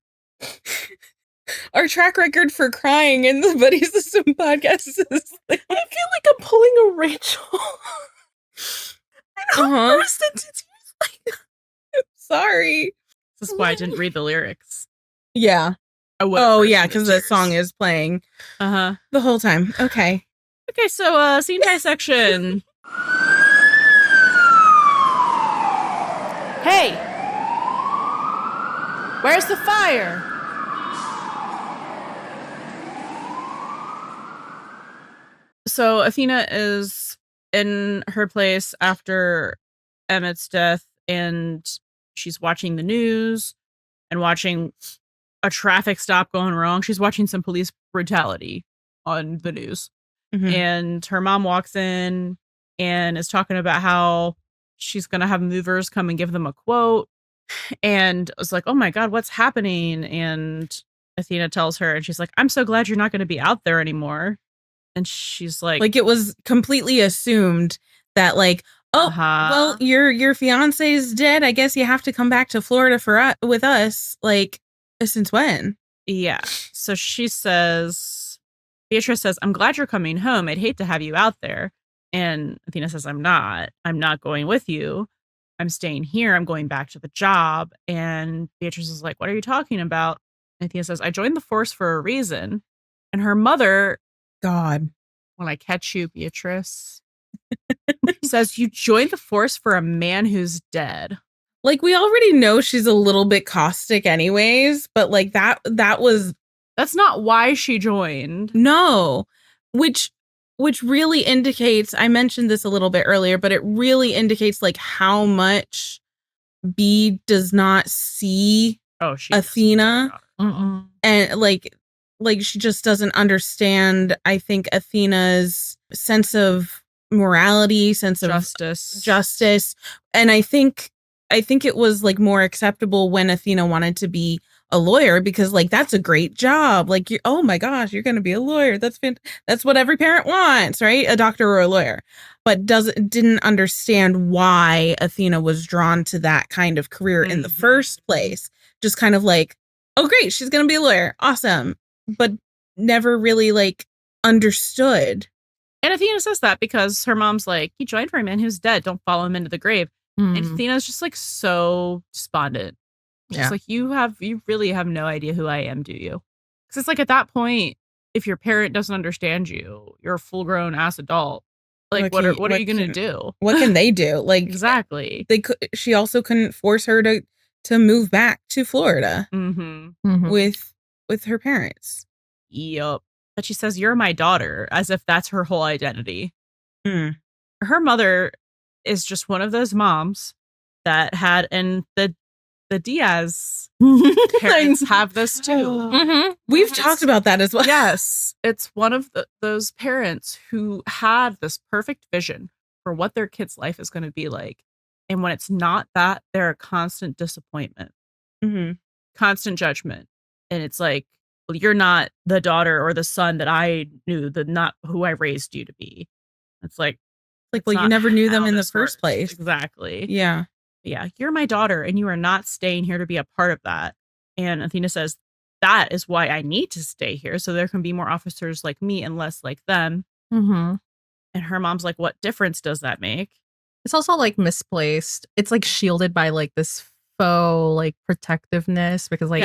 Our track record for crying in the Buddy System podcast is like, I feel like I'm pulling a Rachel. I know, burst into tears. Like, sorry. This is why I didn't read the lyrics. Yeah. Oh, yeah, because the song is playing the whole time. Okay. Okay, so scene dissection. hey, where's the fire? So Athena is in her place after Emmett's death, and she's watching the news and watching a traffic stop going wrong. She's watching some police brutality on the news. And her mom walks in and is talking about how she's going to have movers come and give them a quote. And I was like, oh my God, what's happening? And Athena tells her, and she's like, I'm so glad you're not going to be out there anymore. And she's like it was completely assumed that like, oh, well, your fiance's dead. I guess you have to come back to Florida with us. Like, since when? Yeah. So she says, Beatrice says, I'm glad you're coming home. I'd hate to have you out there. And Athena says, I'm not going with you. I'm staying here. I'm going back to the job. And Beatrice is like, what are you talking about? And Athena says, I joined the force for a reason. And her mother, God, when I catch you, Beatrice, says, you joined the force for a man who's dead. Like, we already know she's a little bit caustic anyways, but like that's not why she joined. No, which really indicates, I mentioned this a little bit earlier, but it really indicates like how much B does not see Athena. And like she just doesn't understand, I think, Athena's sense of morality, sense of justice. And I think it was like more acceptable when Athena wanted to be a lawyer, because like that's a great job. Like, oh my gosh, you're going to be a lawyer. That's what every parent wants, right? A doctor or a lawyer. But didn't understand why Athena was drawn to that kind of career in the first place. Just kind of like, oh great, she's going to be a lawyer. Awesome. But never really like understood. And Athena says that because her mom's like, he joined for a man who's dead. Don't follow him into the grave. And Athena's just like so despondent. Just like, you really have no idea who I am, do you? Because it's like, at that point, if your parent doesn't understand you, you're a full grown ass adult. Like, what are you gonna do? What can they do? Like, exactly. She also couldn't force her to move back to Florida with her parents. Yup. But she says, you're my daughter, as if that's her whole identity. Her mother is just one of those moms that had, and the Diaz parents have this too. We've talked about that as well. Yes. It's one of those parents who had this perfect vision for what their kid's life is going to be like. And when it's not that, they're a constant disappointment, constant judgment. And it's like, well, you're not the daughter or the son that I knew, not who I raised you to be. It's like, well, you never knew them in the first place. Exactly. Yeah. Yeah, you're my daughter and you are not staying here to be a part of that. And Athena says, that is why I need to stay here, so there can be more officers like me and less like them. And her mom's like, what difference does that make? It's also like misplaced. It's like shielded by like this faux like protectiveness, because like,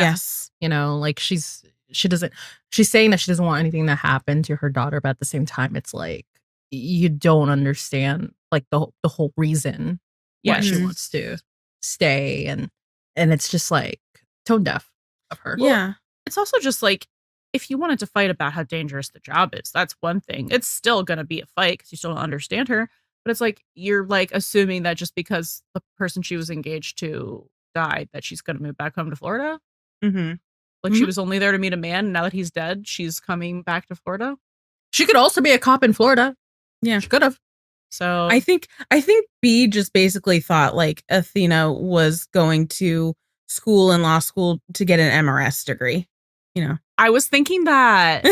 you know, like she's saying that she doesn't want anything to happen to her daughter, but at the same time, it's like, you don't understand like the whole reason why she wants to stay, and it's just like tone deaf of her. Yeah. It's also just like, if you wanted to fight about how dangerous the job is, that's one thing. It's still going to be a fight because you still don't understand her. But it's like, you're like assuming that just because the person she was engaged to died, that she's going to move back home to Florida. Like she was only there to meet a man, and now that he's dead, she's coming back to Florida. She could also be a cop in Florida. Yeah, she could have. So I think B just basically thought like Athena was going to school and law school to get an MRS degree. You know, I was thinking that.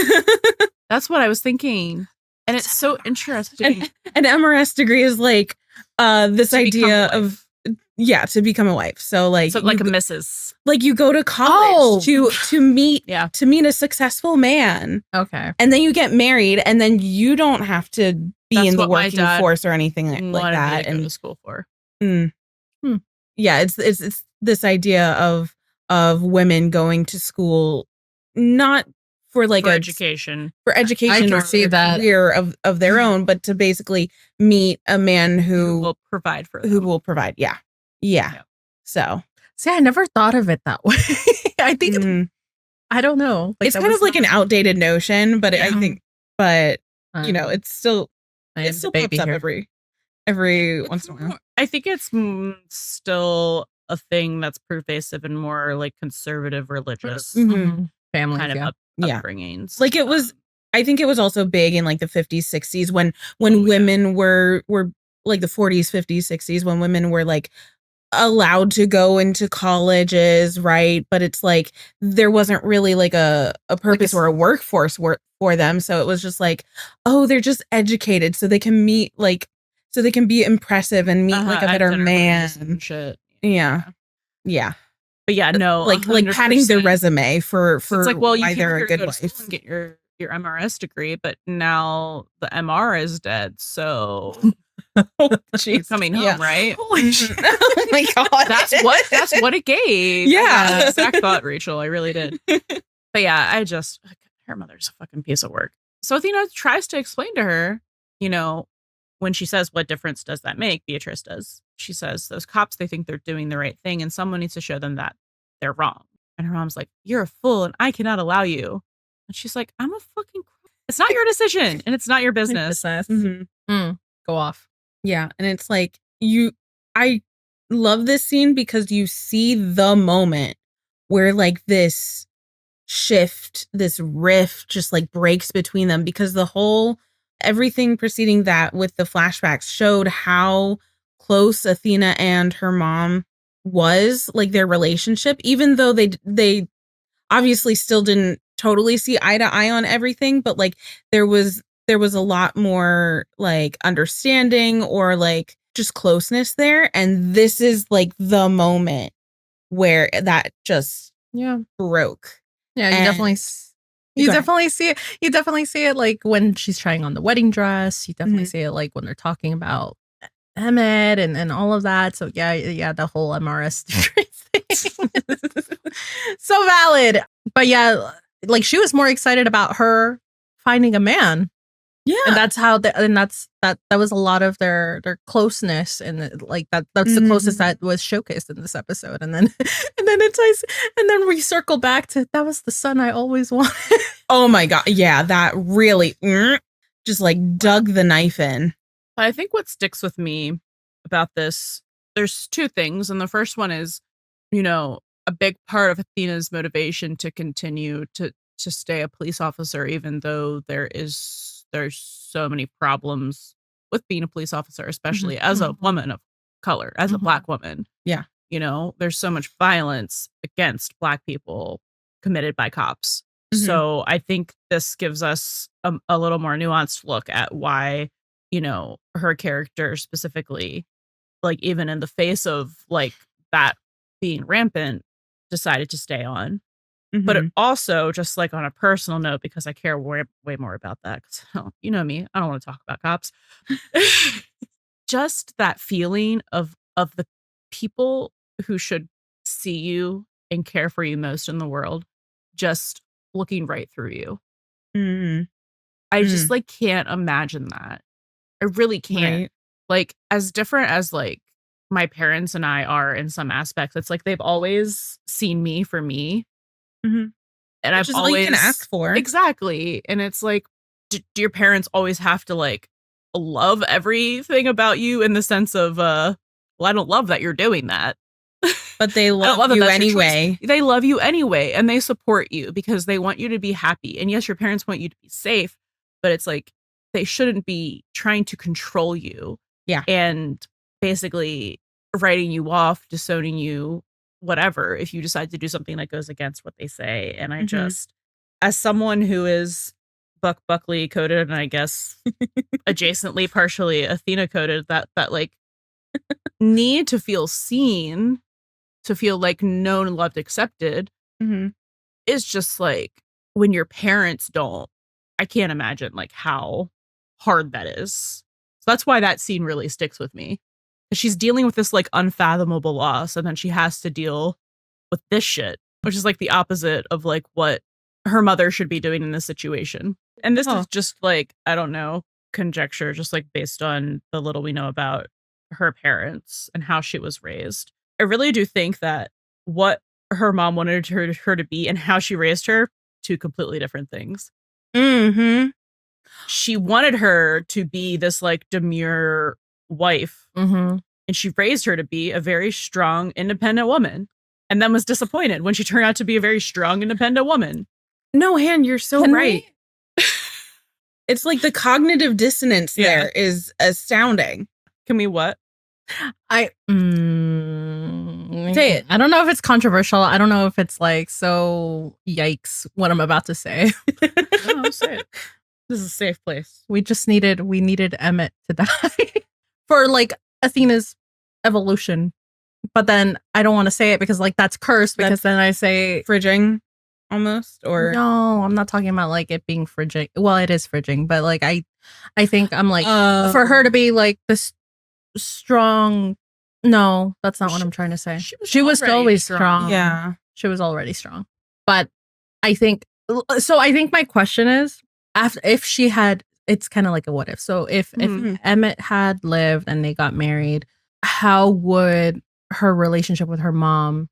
That's what I was thinking. And it's so interesting. An MRS degree is like this idea of to become a wife. So like a Mrs. Like you go to college to meet a successful man. Okay. And then you get married and then you don't have to be in the working force or anything like that. And go to school for. Yeah, it's this idea of women going to school not for like education. For education or see that career of their own, but to basically meet a man who will provide for them. Who will provide. Yeah. So see, I never thought of it that way. I think I don't know. Like, it's kind of like an outdated notion, but I think, you know, it still pops up every once in a while. I think it's still a thing that's pervasive and more like conservative religious family kind of upbringings. Like it was, I think it was also big in like the 50s, 60s when women were like the 40s, 50s, 60s when women were like allowed to go into colleges, right? But it's like there wasn't really like a purpose or a workforce for them. So it was just like, oh, they're just educated so they can meet like, so they can be impressive and meet like a better man and shit. Yeah. But yeah, no, like padding their resume for it's like, well, you they're can a good go to wife school and get your MRS degree, but now the MR is dead, so you're coming home, right? Holy shit. Oh my god, that's what it gave. Yeah, exact thought, Rachel. I really did. But yeah, her mother's a fucking piece of work. So Athena tries to explain to her, you know, when she says, what difference does that make? Beatrice does. She says, those cops, they think they're doing the right thing and someone needs to show them that they're wrong. And her mom's like, you're a fool and I cannot allow you. And she's like, I'm a fucking... It's not your decision and it's not your business. Go off. Yeah. And it's like, I love this scene because you see the moment where like this shift, this rift just like breaks between them because everything preceding that with the flashbacks showed how close Athena and her mom was, like their relationship, even though they obviously still didn't totally see eye to eye on everything, but like there was a lot more like understanding or like just closeness there. And this is like the moment where that just broke. Yeah, you definitely see it. You definitely see it like when she's trying on the wedding dress. You definitely see it like when they're talking about Emmett and all of that. So yeah, the whole MRS thing. So valid. But yeah, like she was more excited about her finding a man. Yeah. And that's how that was a lot of their closeness and like that's the closest that was showcased in this episode. And then we circle back to that was the son I always wanted. Oh my god. Yeah, that really just like dug the knife in. I think what sticks with me about this, there's two things. And the first one is, you know, a big part of Athena's motivation to continue to stay a police officer, even though there's so many problems with being a police officer, especially as a woman of color, as a Black woman. Yeah. You know, there's so much violence against Black people committed by cops. So I think this gives us a little more nuanced look at why, you know, her character specifically, like even in the face of like that being rampant, decided to stay on. But it also, just like on a personal note, because I care way more about that, because you know me, I don't want to talk about cops. Just that feeling of the people who should see you and care for you most in the world, just looking right through you. I just like can't imagine that. I really can't. Right. Like as different as like my parents and I are in some aspects, it's like they've always seen me for me. And Which I've always all you can ask for. Exactly. And it's like, do your parents always have to like love everything about you in the sense of, well, I don't love that you're doing that. But they love you anyway. They love you anyway. And they support you because they want you to be happy. And yes, your parents want you to be safe, but it's like, they shouldn't be trying to control you. Yeah. And basically writing you off, disowning you, whatever, if you decide to do something that goes against what they say. And I just, as someone who is Buckley coded and I guess adjacently partially Athena coded, that like need to feel seen, to feel like known, loved, accepted, is just like when your parents don't. I can't imagine like how hard that is. So that's why that scene really sticks with me. She's dealing with this like unfathomable loss, and then she has to deal with this shit, which is like the opposite of like what her mother should be doing in this situation. And this is just like, I don't know, conjecture, just like based on the little we know about her parents and how she was raised. I really do think that what her mom wanted her to be and how she raised her, two completely different things. She wanted her to be this like demure wife, and she raised her to be a very strong, independent woman, and then was disappointed when she turned out to be a very strong, independent woman. No, Han, you're so right. It's like the cognitive dissonance there is astounding. Can we what? Say it. I don't know if it's controversial. I don't know if it's like so yikes what I'm about to say. No, say it. This is a safe place. We needed Emmett to die for like Athena's evolution. But then I don't want to say it because like that's cursed, because then I say fridging almost, or no, I'm not talking about like it being fridging. Well, it is fridging, but like I think I'm like for her to be like this strong. No, that's not what I'm trying to say. She was always strong. Yeah. She was already strong. But I think my question is, if she had, it's kind of like a what if. So if Emmett had lived and they got married, how would her relationship with her mom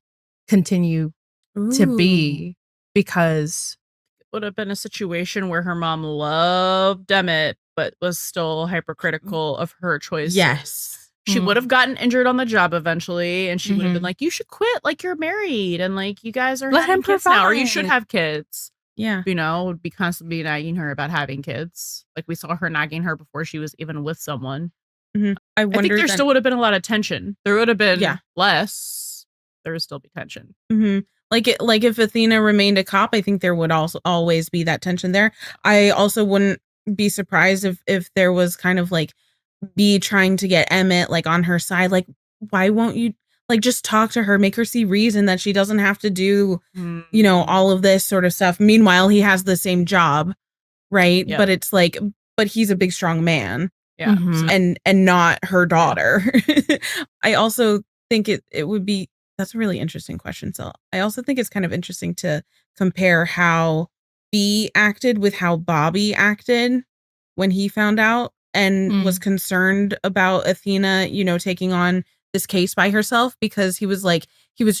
continue to be? Because it would have been a situation where her mom loved Emmett, but was still hypercritical of her choices. Yes. She would have gotten injured on the job eventually, and she would have been like, you should quit, like you're married, and like you guys are having kids now, or you should have kids. Yeah. You know, would be constantly nagging her about having kids. Like we saw her nagging her before she was even with someone. I think there still would have been a lot of tension. There would have been less. There would still be tension. Like if Athena remained a cop, I think there would also always be that tension there. I also wouldn't be surprised if there was kind of like B trying to get Emmett like on her side. Like, why won't you like just talk to her, make her see reason that she doesn't have to do, you know, all of this sort of stuff. Meanwhile, he has the same job, right? But it's like, but he's a big, strong man. Yeah. And not her daughter. I also think it would be, that's a really interesting question. So I also think it's kind of interesting to compare how B acted with how Bobby acted when he found out and was concerned about Athena, you know, taking on this case by herself, because he was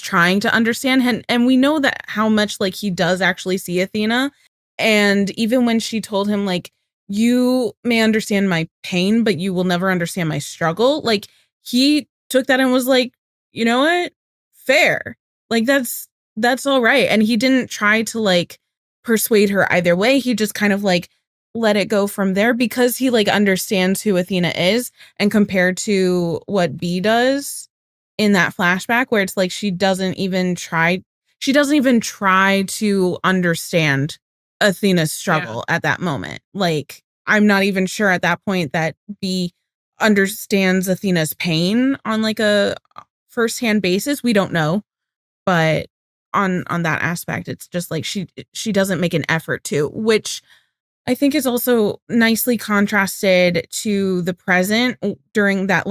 trying to understand. And we know that how much like he does actually see Athena. And even when she told him like, you may understand my pain, but you will never understand my struggle. Like he took that and was like, you know what? Fair. Like that's all right. And he didn't try to like persuade her either way. He just kind of like let it go from there, because he like understands who Athena is, and compared to what B does in that flashback where it's like she doesn't even try to understand Athena's struggle at that moment. Like I'm not even sure at that point that B understands Athena's pain on like a firsthand basis. We don't know, but on that aspect, it's just like she doesn't make an effort to, which I think is also nicely contrasted to the present during that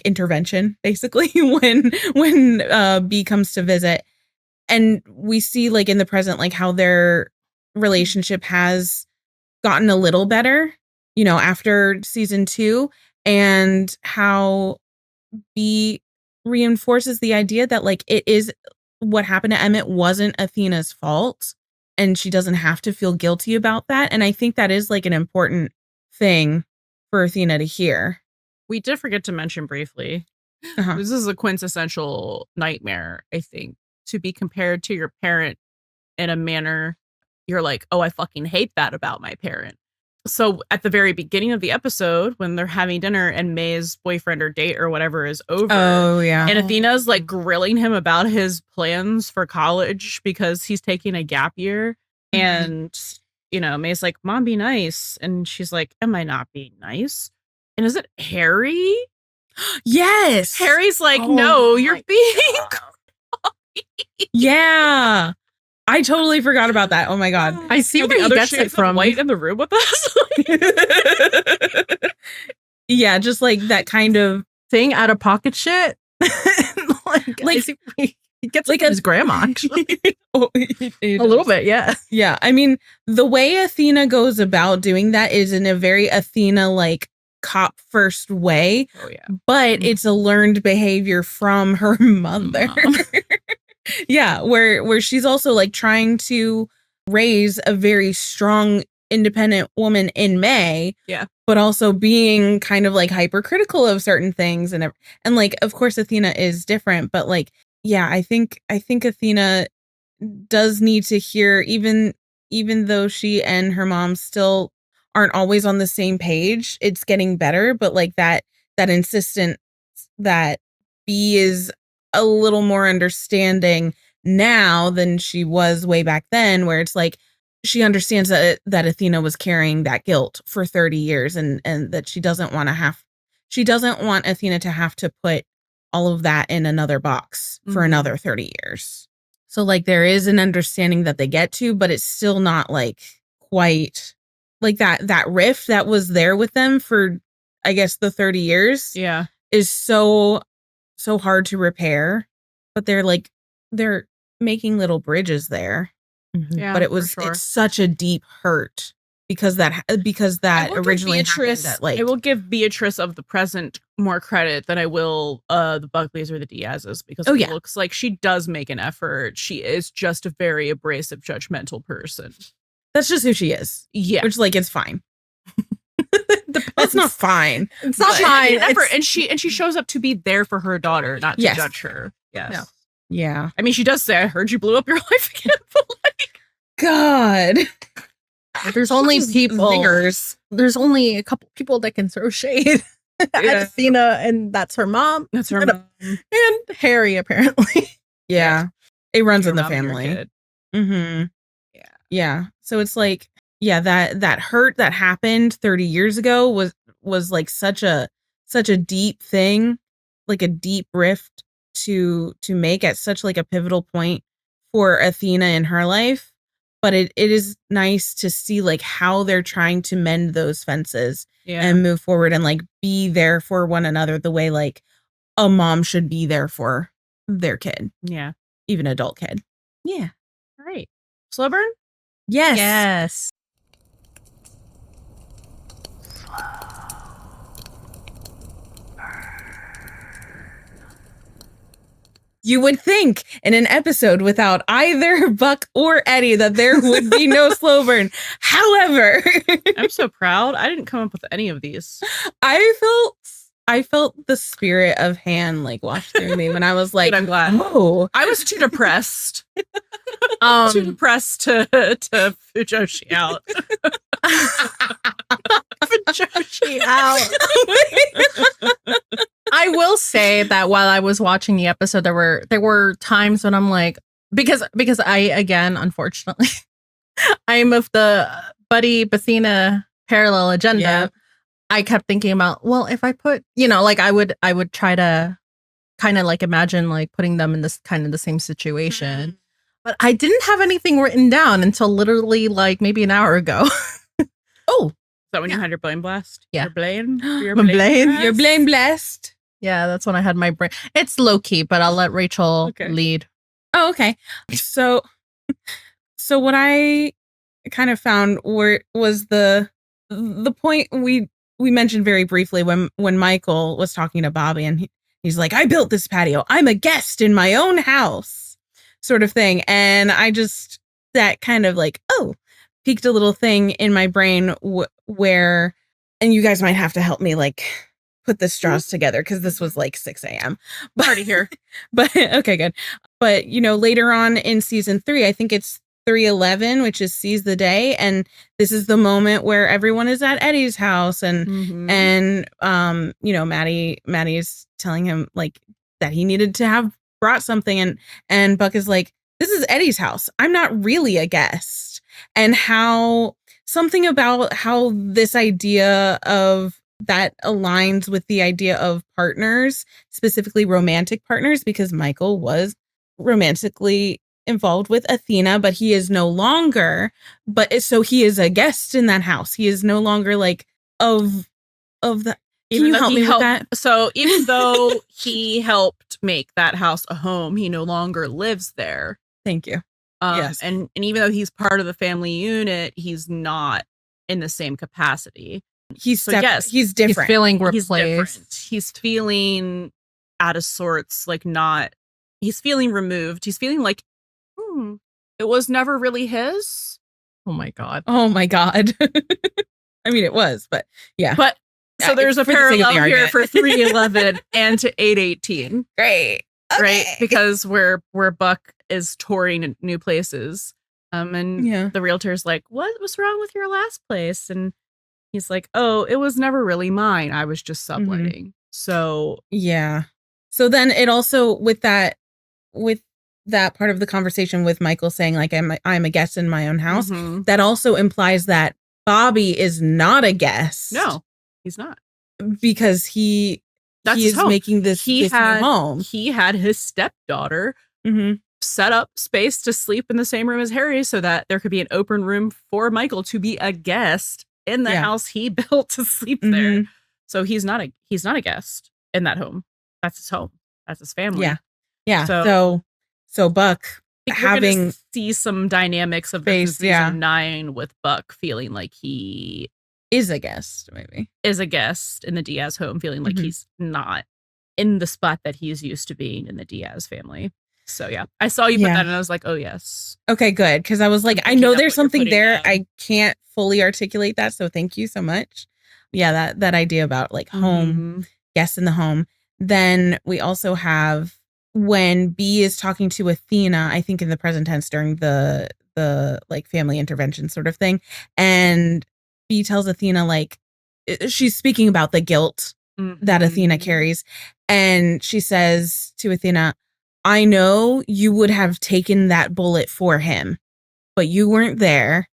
intervention, basically when B comes to visit. And we see like in the present, like how their relationship has gotten a little better, you know, after season 2, and how B reinforces the idea that like it is what happened to Emmett wasn't Athena's fault, and she doesn't have to feel guilty about that. And I think that is like an important thing for Athena to hear. We did forget to mention briefly, this is a quintessential nightmare, I think, to be compared to your parent in a manner you're like, oh, I fucking hate that about my parent. So at the very beginning of the episode, when they're having dinner and May's boyfriend or date or whatever is over. Oh, yeah. And Athena's like grilling him about his plans for college because he's taking a gap year. And, you know, May's like, Mom, be nice. And she's like, am I not being nice? And is it Harry? Yes. Harry's like, Oh no, my you're being. Yeah. I totally forgot about that. Oh my God. I see Are where the he other gets it shades of from. white in the room with us. Yeah, just like that kind of Thing out of pocket shit. like I see where he gets like it from his grandma, actually. Oh, A little bit, yeah. Yeah. I mean, the way Athena goes about doing that is in a very Athena like cop first way, Oh yeah. but it's a learned behavior from her mother. Mom. Yeah, where she's also like trying to raise a very strong independent woman in May. Yeah. But also being kind of like hypercritical of certain things and like of course Athena is different, but like yeah, I think Athena does need to hear even though she and her mom still aren't always on the same page, it's getting better, but like that insistence that B is a little more understanding now than she was way back then, where it's like she understands that Athena was carrying that guilt for 30 years and that she doesn't want Athena to have to put all of that in another box for another 30 years. So like there is an understanding that they get to, but it's still not like quite like that rift that was there with them for I guess the 30 years Yeah. is so hard to repair, but they're making little bridges there. Yeah. But it's such a deep hurt because that originally happened at like I will give Beatrice of the present more credit than I will the Buckleys or the Diaz's because it looks like she does make an effort. She is just a very abrasive, judgmental person. That's just who she is. Yeah. Which like it's fine. That's not fine. It's not fine. Effort, and she shows up to be there for her daughter, not to judge her. Yes. No. Yeah. I mean, she does say, I heard you blew up your life again. But like, God. There's only people. Zingers. There's only a couple people that can throw shade at Athena, and that's her mom. That's her mom. And Harry, apparently. Yeah. It runs in the Your mom and your family. kid. Mm-hmm. Yeah. Yeah. So it's like, yeah, that hurt that happened 30 years ago was like such a deep thing, like a deep rift to make at such like a pivotal point for Athena in her life. But it is nice to see like how they're trying to mend those fences and move forward and like be there for one another the way like a mom should be there for their kid. Yeah. Even adult kid. Yeah. All right. Slow burn? Yes. Yes. You would think in an episode without either Buck or Eddie that there would be no slow burn. However, I'm so proud. I didn't come up with any of these. I felt the spirit of Han like wash through me when I was like, Good, I'm glad. Oh, I was too depressed. Too depressed to Fujoshi out. Fujoshi out. I will say that while I was watching the episode, there were times when I'm like, because I, again, unfortunately, I'm of the Buddie Bathena parallel agenda. Yeah. I kept thinking about, well, if I put, like I would try to kind of like imagine like putting them in this kind of the same situation. But I didn't have anything written down until literally like maybe an hour ago. Oh, is that when you had your blame blast? Yeah. Your blame? Your My blame? blast? you're blame blessed. Yeah, that's when I had my brain. It's low key, but I'll let Rachel lead. Oh, okay. So what I kind of found was the point we mentioned very briefly when Michael was talking to Bobby and he's like, I built this patio. I'm a guest in my own house, sort of thing. And I just, that kind of like, piqued a little thing in my brain where, and you guys might have to help me like put the straws together because this was like 6 a.m. Party here. But okay, good. But later on in season 3, I think it's 3:11, which is Seize the Day, and this is the moment where everyone is at Eddie's house, and Maddie's telling him like that he needed to have brought something, and Buck is like, this is Eddie's house. I'm not really a guest. And how something about how this idea of that aligns with the idea of partners, specifically romantic partners, because Michael was romantically involved with Athena, but he is no longer. But so he is a guest in that house. He is no longer like of the. Can you help me with that? So even though he helped make that house a home, he no longer lives there. Thank you. Yes. And even though he's part of the family unit, he's not in the same capacity. He's different. He's feeling replaced. He's different. He's feeling out of sorts, like not. He's feeling removed. He's feeling like, it was never really his. Oh my god. I mean, it was, but yeah. But so there's a parallel here for 311 and to 818. Great. Okay. Right? Because where Buck is touring in new places. And the realtor's like, what was wrong with your last place? And he's like, oh, it was never really mine. I was just subletting. Mm-hmm. So yeah. So then it also with that part of the conversation with Michael saying like I'm a guest in my own house, that also implies that Bobby is not a guest. No, he's not. Because he is making this new home. He had his stepdaughter set up space to sleep in the same room as Harry so that there could be an open room for Michael to be a guest in the house he built to sleep there. So he's not a guest in that home. That's his home. That's his family. Yeah. Yeah. So Buck having see some dynamics of this season 9 with Buck feeling like he is a guest, maybe. Is a guest in the Diaz home, feeling like he's not in the spot that he's used to being in the Diaz family. So yeah, I saw you put that and I was like, oh yes. Okay, good. Because I was like, I know there's something there. Down. I can't fully articulate that. So thank you so much. Yeah, that idea about like home, guests in the home. Then we also have when B is talking to Athena, I think in the present tense during the like family intervention sort of thing. And B tells Athena, like, she's speaking about the guilt that Athena carries. And she says to Athena, I know you would have taken that bullet for him, but you weren't there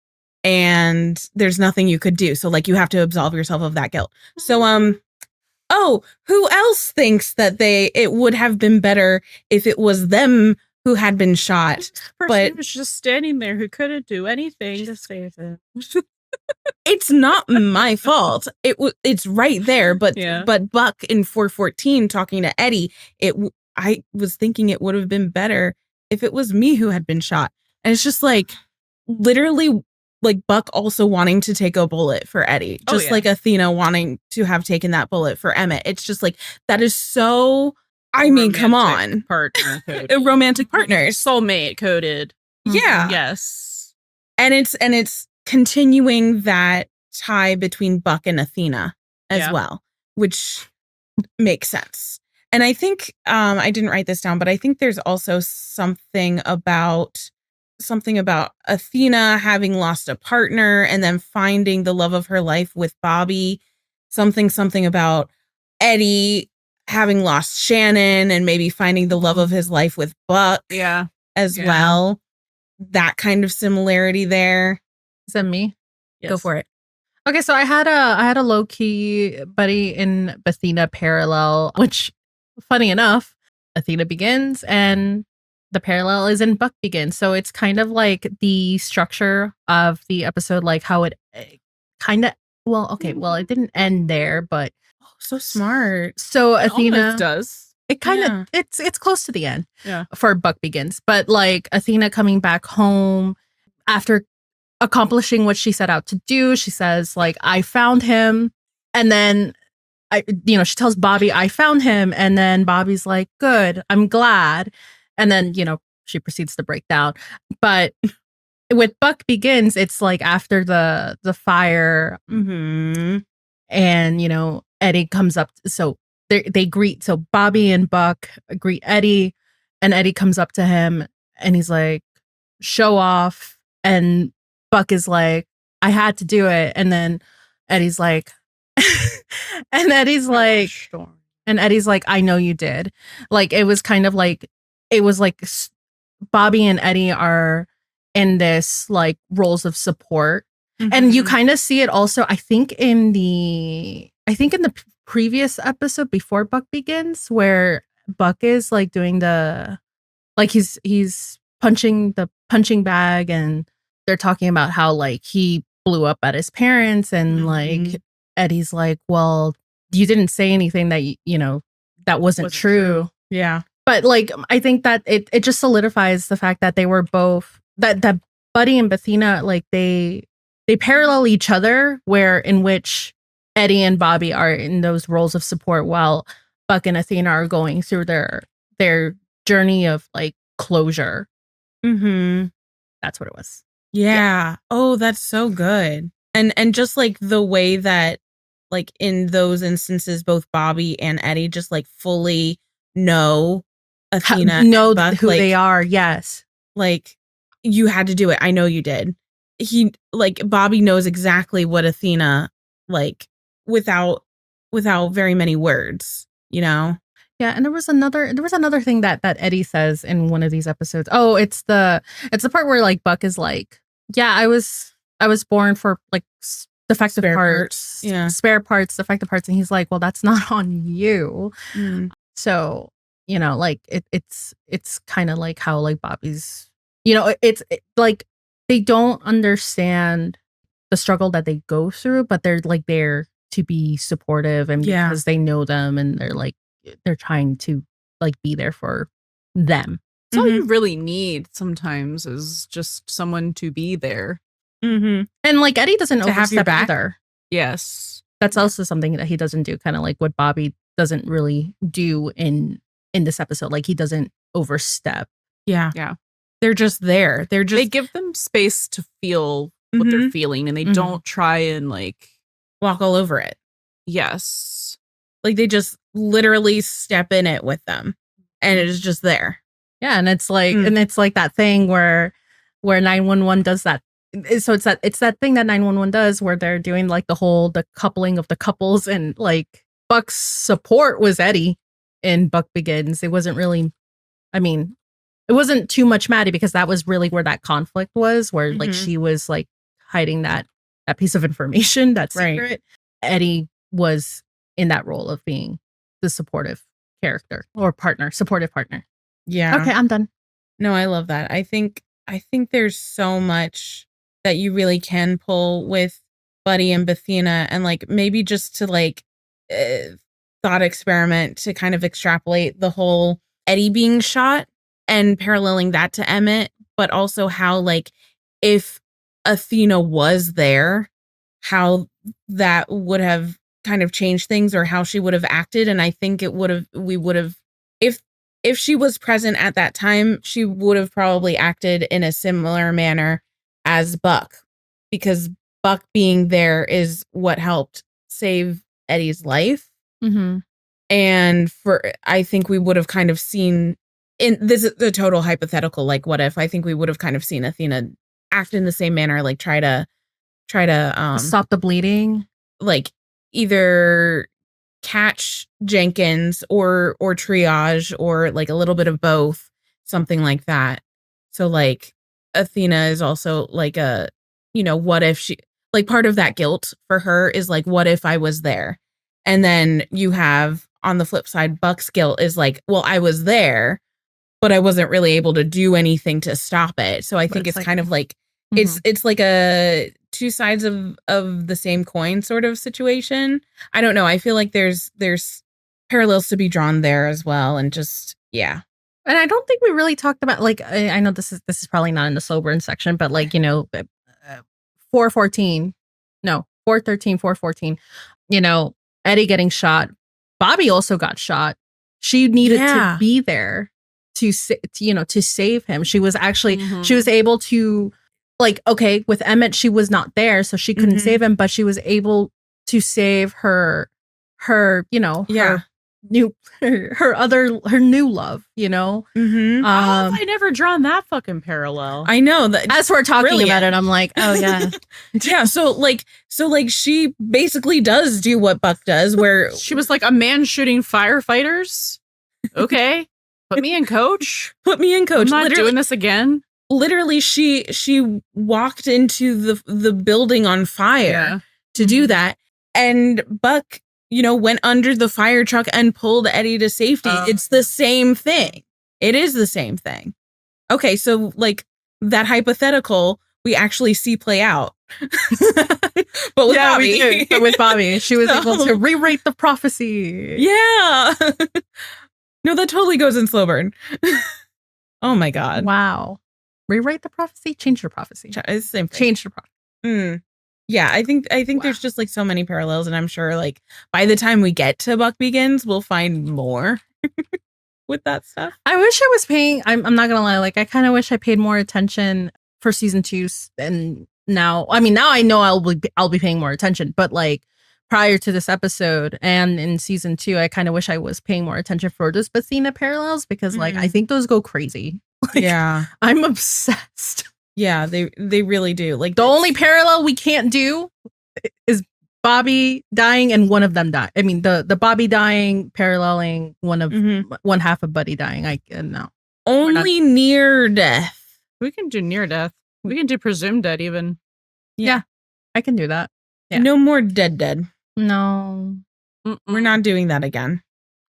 and there's nothing you could do. So like you have to absolve yourself of that guilt. So, who else thinks that it would have been better if it was them who had been shot? But was just standing there who couldn't do anything to save him. It's not my fault. It's right there. But Buck in 414 talking to Eddie, I was thinking it would have been better if it was me who had been shot. And it's just like literally like Buck also wanting to take a bullet for Eddie, just like Athena wanting to have taken that bullet for Emmett. It's just like, that is so, I mean, come on. Partner romantic partners. Soulmate coded. Yeah. Yes. And it's continuing that tie between Buck and Athena as well, which makes sense. And I think, I didn't write this down, but I think there's also something about Athena having lost a partner and then finding the love of her life with Bobby. Something about Eddie having lost Shannon and maybe finding the love of his life with Buck. As well. That kind of similarity there. Is that me? Yes. Go for it. Okay, so I had a low key Buddie in Bathena parallel, which funny enough, Athena Begins and the parallel is in Buck Begins. So it's kind of like the structure of the episode, like how it kind of, it didn't end there, but so smart. So Athena does. It kind of it's close to the end for Buck Begins, but like Athena coming back home after accomplishing what she set out to do, she says like, I found him, and then she tells Bobby, I found him, and then Bobby's like, good, I'm glad. And then, she proceeds to break down. But with Buck Begins, it's like after the fire and, Eddie comes up. So they greet. So Bobby and Buck greet Eddie, and Eddie comes up to him and he's like, show off. And Buck is like, I had to do it. And then Eddie's like, and Eddie's like, I know you did. Like, it was kind of like, it was like Bobby and Eddie are in this like roles of support. And you kind of see it also, I think I think in the previous episode before Buck Begins, where Buck is like doing the, like he's punching the punching bag, and they're talking about how like he blew up at his parents, and like Eddie's like, well, you didn't say anything that you know that wasn't true. Yeah. But like I think that it just solidifies the fact that they were both that Buddie and Bathena, like they parallel each other, where in which Eddie and Bobby are in those roles of support, while Buck and Athena are going through their journey of like closure. That's what it was. Yeah. Oh, that's so good. And just like the way that like in those instances, both Bobby and Eddie just like fully know Athena know and Buck, who like, they are. Yes. Like, you had to do it. I know you did. He like Bobby knows exactly what Athena like without very many words, you know? Yeah, and there was another thing that Eddie says in one of these episodes. Oh, it's the part where like Buck is like, yeah, I was born for like defective parts. Yeah. Spare parts, defective parts. And he's like, well, that's not on you. So, you know, like it's kind of like how like Bobby's, you know, it's like they don't understand the struggle that they go through, but they're like there to be supportive, and because they know them, and they're trying to like be there for them. That's all you really need sometimes, is just someone to be there. And like Eddie doesn't To have your overstep back. either. Yes. That's also something that he doesn't do, kind of like what Bobby doesn't really do in this episode. Like he doesn't overstep. Yeah. Yeah. They're just there. They're just They give them space to feel what they're feeling, and they don't try and like walk all over it. Yes. Like they just literally step in it with them, and it is just there. Yeah, and it's like that thing where 911 does that. So it's that thing that 911 does, where they're doing like the coupling of the couples, and like Buck's support was Eddie in Buck Begins. It wasn't really, I mean, it wasn't too much Maddie, because that was really where that conflict was, where like she was like hiding that piece of information, that secret. Right. Eddie was in that role of being the supportive character or supportive partner. Yeah. Okay, I'm done. No, I love that. I think there's so much that you really can pull with Buddie and Bathena, and like maybe just to like thought experiment to kind of extrapolate the whole Eddie being shot and paralleling that to Emmett, but also how like if Athena was there, how that would have kind of changed things, or how she would have acted. And I think we would have, if she was present at that time, she would have probably acted in a similar manner as Buck, because Buck being there is what helped save Eddie's life. And I think we would have kind of seen, in this is the total hypothetical, like what if, I think we would have kind of seen Athena act in the same manner, like try to Stop the bleeding, like either catch Jenkins or triage, or like a little bit of both, something like that. So like Athena is also like a, you know, what if she, like part of that guilt for her is like, what if I was there? And then you have on the flip side, Buck's guilt is like, well, I was there, but I wasn't really able to do anything to stop it. So I think it's like, kind of like it's like a two sides of the same coin sort of situation. I don't know. I feel like there's parallels to be drawn there as well, and just yeah. And I don't think we really talked about, like, I know this is probably not in the slow burn section, but like, you know, 413, 414, you know, Eddie getting shot. Bobby also got shot. She needed to be there to save him. She was actually, she was able to, like, okay, with Emmett, she was not there, so she couldn't save him, but she was able to save her, you know, her new love, you know. How have I never drawn that fucking parallel? I know that as we're talking about it, I'm like, oh yeah. Yeah, so like she basically does do what Buck does, where she was like, a man shooting firefighters. Okay, put me in, coach. I'm not doing this again. Literally, she walked into the building on fire to do that, and Buck, went under the fire truck and pulled Eddie to safety. It's the same thing. It is the same thing. Okay, so like that hypothetical we actually see play out. But with Bobby. We did. But with Bobby, she was able to rewrite the prophecy. Yeah. No, that totally goes in slow burn. Oh my God. Wow. Rewrite the prophecy, change the prophecy. It's the same thing. Change the prophecy. Yeah, I think there's just like so many parallels, and I'm sure like by the time we get to Buck Begins, we'll find more with that stuff. I wish I was paying. I'm not gonna lie. Like I kind of wish I paid more attention for season 2, and now I know I'll be paying more attention. But like prior to this episode and in season 2, I kind of wish I was paying more attention for those Bathena parallels because like I think those go crazy. Like, yeah, I'm obsessed. Yeah, they really do. Like the only parallel we can't do is Bobby dying and one of them die. I mean, the Bobby dying paralleling one half of Buddie dying. I no. Only near death. We can do near death. We can do presumed dead even. Yeah, I can do that. Yeah. No more dead. No. We're not doing that again.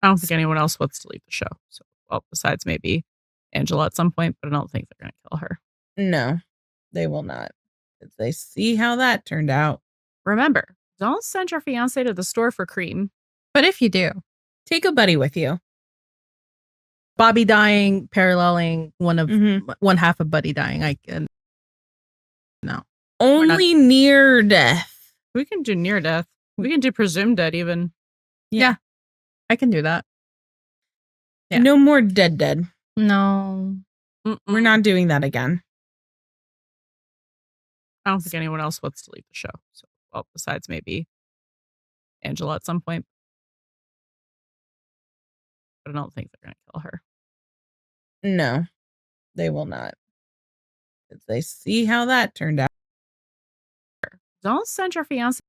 I don't think anyone else wants to leave the show. So, well, besides maybe Angela at some point, but I don't think they're going to kill her. No, they will not. They see how that turned out. Remember, don't send your fiancé to the store for cream. But if you do, take a buddy with you. Bobby dying paralleling one half of Buddie dying. I can no. Only near death. We can do near death. We can do presumed dead even. Yeah. I can do that. Yeah. No more dead. No. We're not doing that again. I don't think anyone else wants to leave the show. So, well, besides maybe Angela at some point. But I don't think they're going to kill her. No, they will not. They see how that turned out. Don't send your fiancé